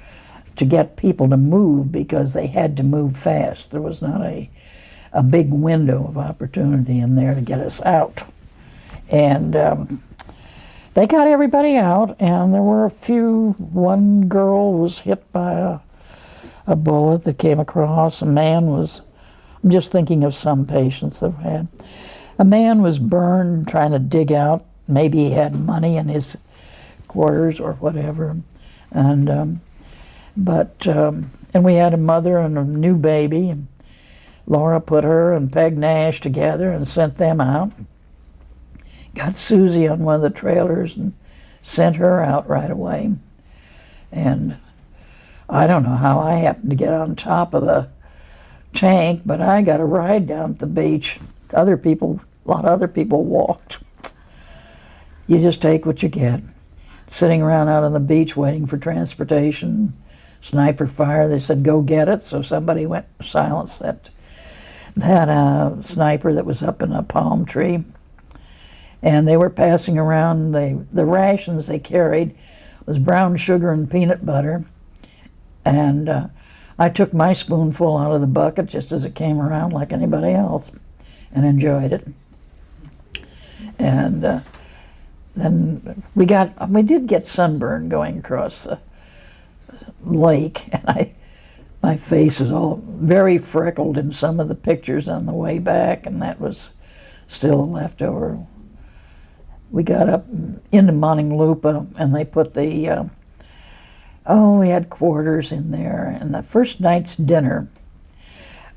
to get people to move because they had to move fast. There was not a big window of opportunity in there to get us out. And they got everybody out, and there were a few. One girl was hit by a bullet that came across. A man was, I'm just thinking of some patients that we had. A man was burned trying to dig out. Maybe he had money in his quarters or whatever. And and we had a mother and a new baby, and Laura put her and Peg Nash together and sent them out. Got Susie on one of the trailers and sent her out right away. And I don't know how I happened to get on top of the tank, but I got a ride down at the beach. A lot of other people walked. You just take what you get. Sitting around out on the beach waiting for transportation. Sniper fire, they said, go get it. So somebody went and silenced that sniper that was up in a palm tree. And they were passing around, the rations they carried was brown sugar and peanut butter. And I took my spoonful out of the bucket just as it came around like anybody else and enjoyed it. And then we did get sunburn going across the lake, and my face is all very freckled in some of the pictures on the way back, and that was still left over. We got up into Maninglupa, and they put we had quarters in there, and the first night's dinner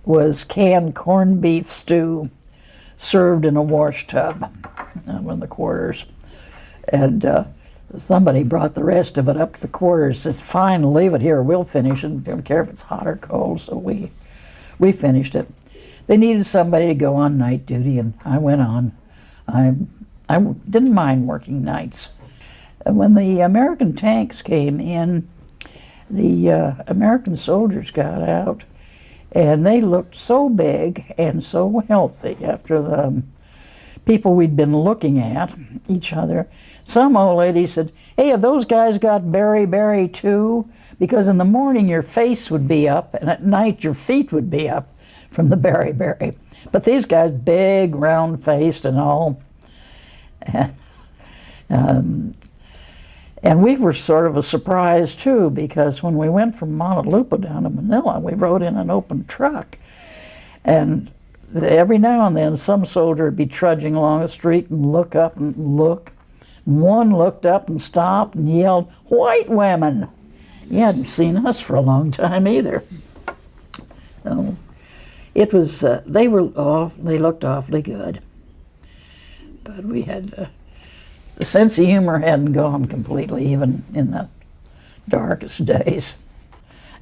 was canned corned beef stew served in a wash tub, one of the quarters. And somebody brought the rest of it up to the quarters. Says, "Fine, leave it here. We'll finish it. Don't care if it's hot or cold." So we finished it. They needed somebody to go on night duty, and I went on. I didn't mind working nights. And when the American tanks came in, the American soldiers got out, and they looked so big and so healthy after the people we'd been looking at, each other. Some old lady said, "Hey, have those guys got berry too? Because in the morning your face would be up, and at night your feet would be up from the berry. But these guys, big, round-faced and all." And we were sort of a surprise too, because when we went from Montelupo down to Manila, we rode in an open truck. And every now and then some soldier would be trudging along the street and look up and look. One looked up and stopped and yelled, "White women!" He hadn't seen us for a long time either. So it was, they looked awfully good. But we had, the sense of humor hadn't gone completely, even in the darkest days.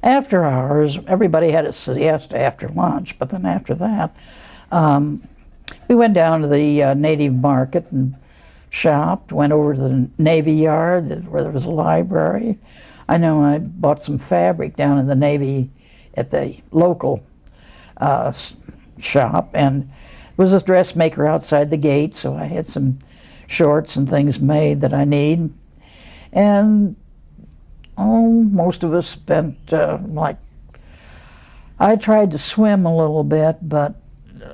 After hours, everybody had a siesta after lunch, but then after that, we went down to the native market and shopped, went over to the Navy Yard where there was a library. I know I bought some fabric down in the Navy at the local shop, and there was a dressmaker outside the gate, so I had some shorts and things made that I need. And most of us spent I tried to swim a little bit, but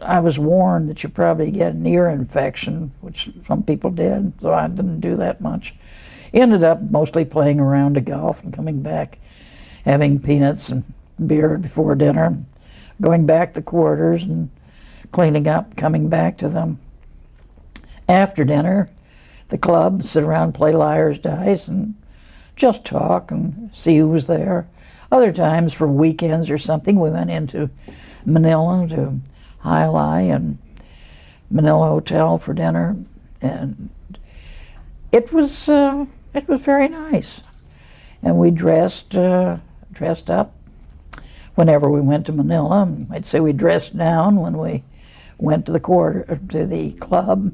I was warned that you probably get an ear infection, which some people did, so I didn't do that much. Ended up mostly playing around to golf and coming back, having peanuts and beer before dinner, going back to quarters and cleaning up, coming back to them. After dinner, the club, sit around, play liar's dice, and just talk and see who was there. Other times, for weekends or something, we went into Manila to Highlight and Manila Hotel for dinner, and it was very nice. And we dressed up whenever we went to Manila. I'd say we dressed down when we went to the club.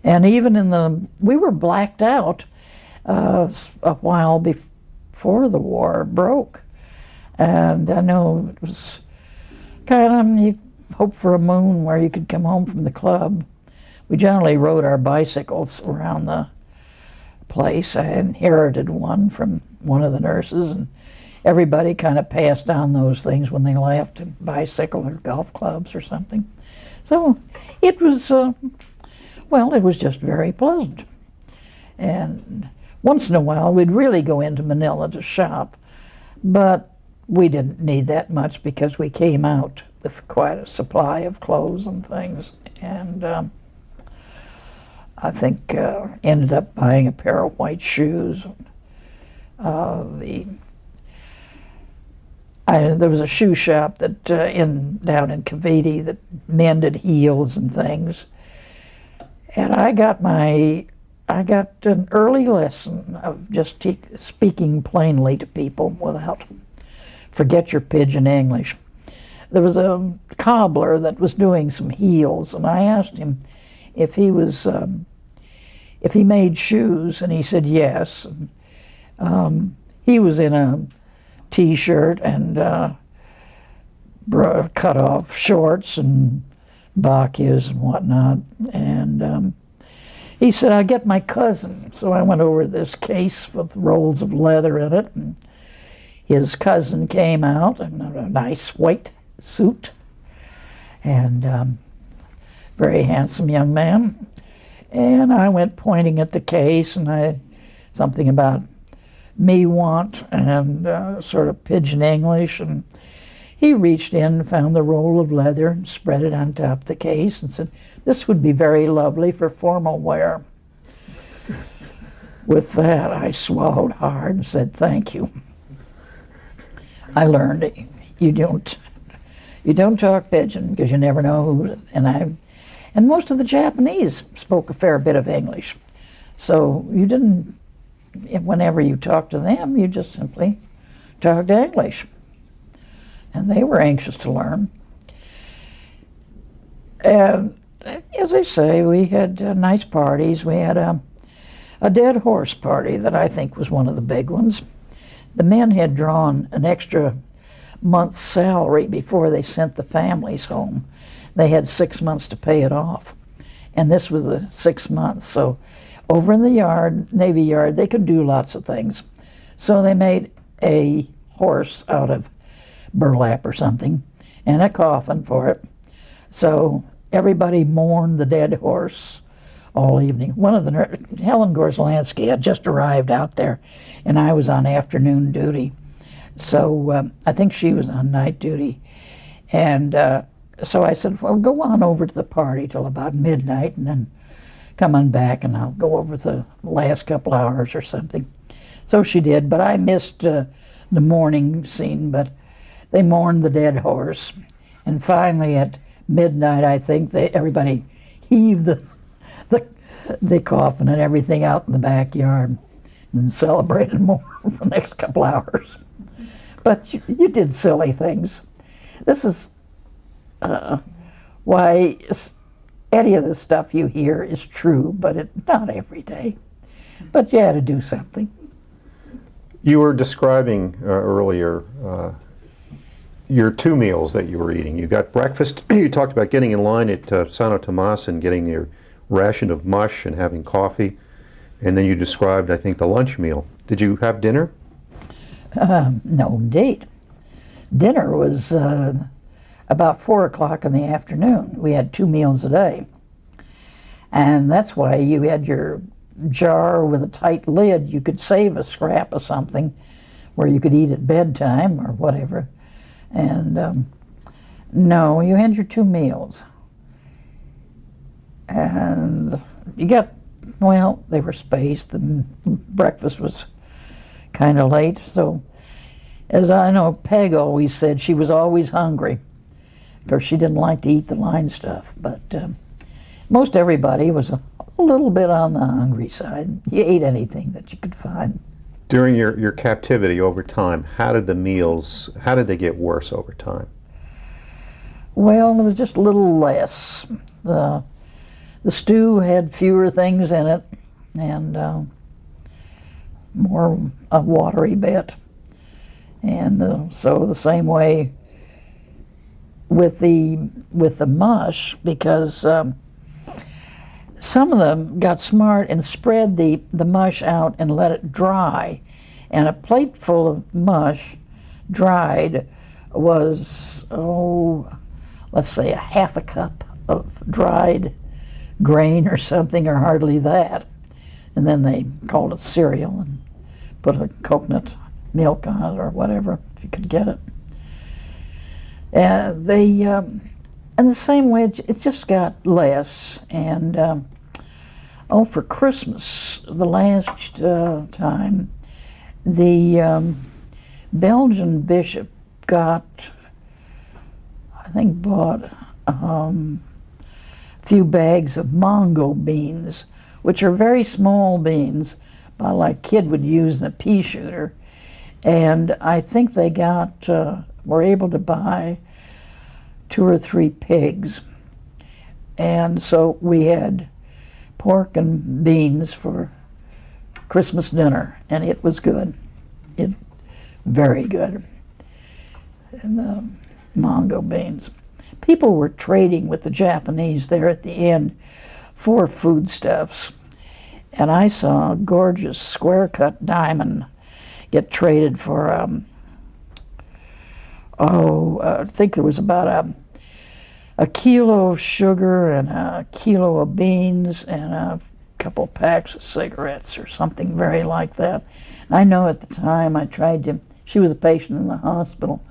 And even we were blacked out a while before the war broke. And I know it was kind of, you hope for a moon where you could come home from the club. We generally rode our bicycles around the place. I inherited one from one of the nurses, and everybody kind of passed down those things when they left, a bicycle or golf clubs or something. So it was, it was just very pleasant. And once in a while we'd really go into Manila to shop, but we didn't need that much because we came out with quite a supply of clothes and things. And I think ended up buying a pair of white shoes. There was a shoe shop that down in Cavite that mended heels and things, and I got an early lesson of just speaking plainly to people without forget your pidgin English. There was a cobbler that was doing some heels, and I asked him if he made shoes, and he said yes. He was in a T-shirt and cut-off shorts and bakias and whatnot, and he said, "I'll get my cousin." So I went over this case with rolls of leather in it, and his cousin came out in a nice white suit, and very handsome young man. And I went pointing at the case, and something about me want and sort of pidgin English, and he reached in and found the roll of leather and spread it on top of the case and said, "This would be very lovely for formal wear." With that, I swallowed hard and said, "Thank you." I learned you don't talk pidgin because you never know who, and most of the Japanese spoke a fair bit of English. So you didn't, whenever you talked to them, you just simply talked English. And they were anxious to learn. And as I say, we had nice parties. We had a dead horse party that I think was one of the big ones. The men had drawn an extra month's salary before they sent the families home. They had 6 months to pay it off. And this was the 6 months. So over in the yard, Navy Yard, they could do lots of things. So they made a horse out of burlap or something and a coffin for it. So everybody mourned the dead horse all evening. One of the Helen Gorzlansky had just arrived out there, and I was on afternoon duty. So I think she was on night duty. And so I said, well, go on over to the party till about midnight, and then come on back, and I'll go over the last couple hours or something. So she did, but I missed the mourning scene, but they mourned the dead horse. And finally at midnight, I think, everybody heaved the coffin and everything out in the backyard and celebrated more for the next couple hours. But you did silly things. This is why any of the stuff you hear is true, but it's not every day. But you had to do something. You were describing earlier your 2 meals that you were eating. You got breakfast. You talked about getting in line at Santo Tomas and getting your ration of mush and having coffee. And then you described, I think, the lunch meal. Did you have dinner? No, indeed. Dinner was about 4 o'clock in the afternoon. We had 2 meals a day. And that's why you had your jar with a tight lid. You could save a scrap of something where you could eat at bedtime or whatever. And no, you had your 2 meals. And you got, well, they were spaced. The breakfast was kind of late. So, as I know, Peg always said she was always hungry because she didn't like to eat the line stuff. But most everybody was a little bit on the hungry side. You ate anything that you could find. During your captivity over time, how did they get worse over time? Well, there was just a little less. The stew had fewer things in it and more a watery bit. And so the same way with the mush, because some of them got smart and spread the mush out and let it dry. And a plate full of mush dried was, let's say a half a cup of dried grain or something, or hardly that. And then they called it cereal and put a coconut milk on it or whatever, if you could get it. And the same way, it just got less. And for Christmas, the last time, the Belgian bishop bought a few bags of mango beans, which are very small beans, about like kid would use in a pea shooter. And I think they were able to buy 2 or 3 pigs. And so we had pork and beans for Christmas dinner, and it was good. Very good. And mango beans. People were trading with the Japanese there at the end for foodstuffs. And I saw a gorgeous square-cut diamond get traded for, I think there was about a kilo of sugar and a kilo of beans and a couple packs of cigarettes or something very like that. I know at the time she was a patient in the hospital,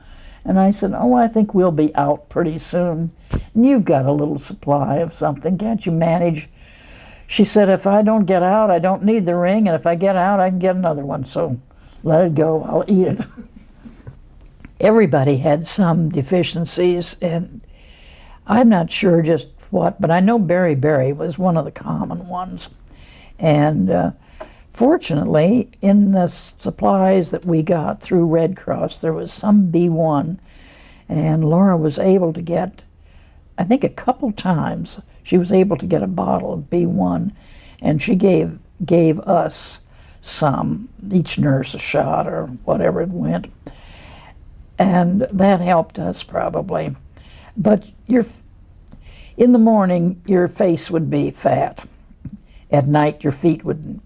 and I said, I think we'll be out pretty soon. And you've got a little supply of something, can't you manage? She said, if I don't get out, I don't need the ring, and if I get out, I can get another one, so let it go, I'll eat it. Everybody had some deficiencies, and I'm not sure just what, but I know beriberi was one of the common ones. And fortunately, in the supplies that we got through Red Cross, there was some B1, and Laura was able to get, I think a couple times, she was able to get a bottle of B1, and she gave us some, each nurse a shot or whatever it went. And that helped us probably. But in the morning, your face would be fat. At night, your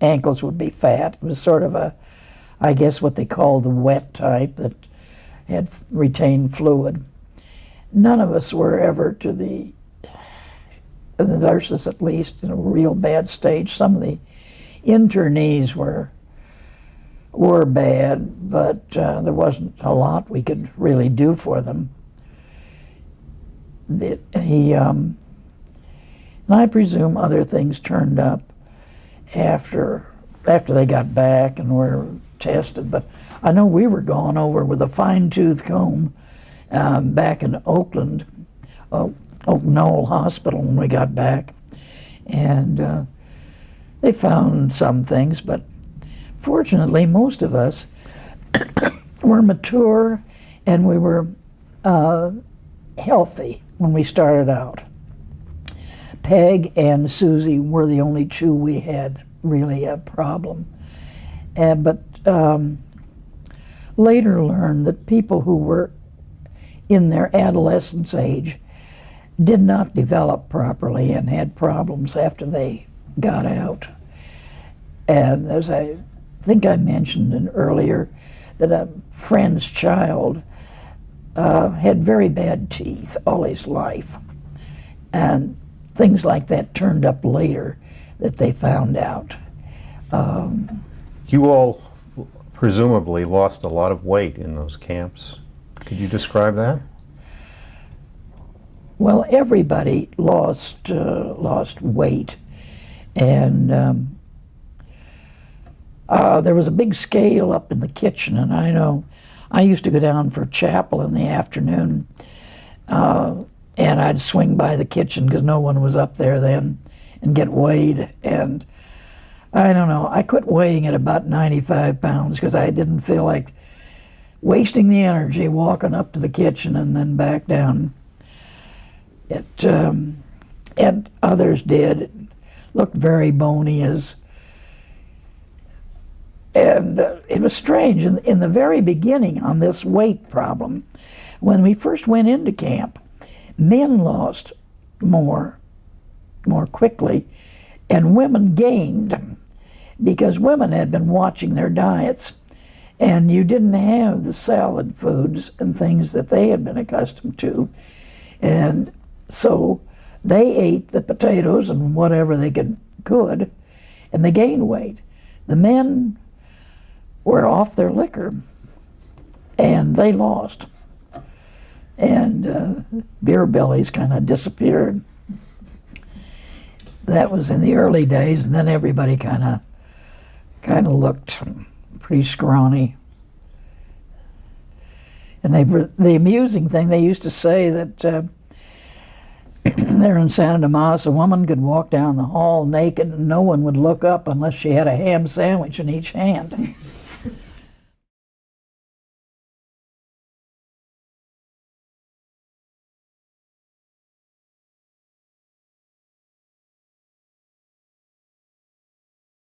ankles would be fat. It was sort of I guess what they call the wet type that had retained fluid. None of us were ever the nurses at least, in a real bad stage. Some of the internees were bad, but there wasn't a lot we could really do for them. And I presume other things turned up after they got back and were tested, but I know we were gone over with a fine-tooth comb back in Oakland, Oak Knoll Hospital when we got back, and they found some things, but fortunately most of us were mature and we were healthy when we started out. Peg and Susie were the only two we had really a problem. But later learned that people who were in their adolescence age did not develop properly and had problems after they got out. And as I think I mentioned earlier, that a friend's child had very bad teeth all his life. And things like that turned up later that they found out. You all presumably lost a lot of weight in those camps. Could you describe that? Well, everybody lost weight, and there was a big scale up in the kitchen, and I know I used to go down for chapel in the afternoon, and I'd swing by the kitchen because no one was up there then, and get weighed. And I don't know, I quit weighing at about 95 pounds because I didn't feel like wasting the energy walking up to the kitchen and then back down. And others did. It looked very bony and it was strange. In the very beginning on this weight problem, when we first went into camp, men lost more quickly, and women gained because women had been watching their diets, and you didn't have the salad foods and things that they had been accustomed to, and so they ate the potatoes and whatever they could, and they gained weight. The men were off their liquor, and they lost. And beer bellies kind of disappeared. That was in the early days, and then everybody kind of looked pretty scrawny. And the amusing thing, they used to say that there in Santa Tomas, a woman could walk down the hall naked and no one would look up unless she had a ham sandwich in each hand.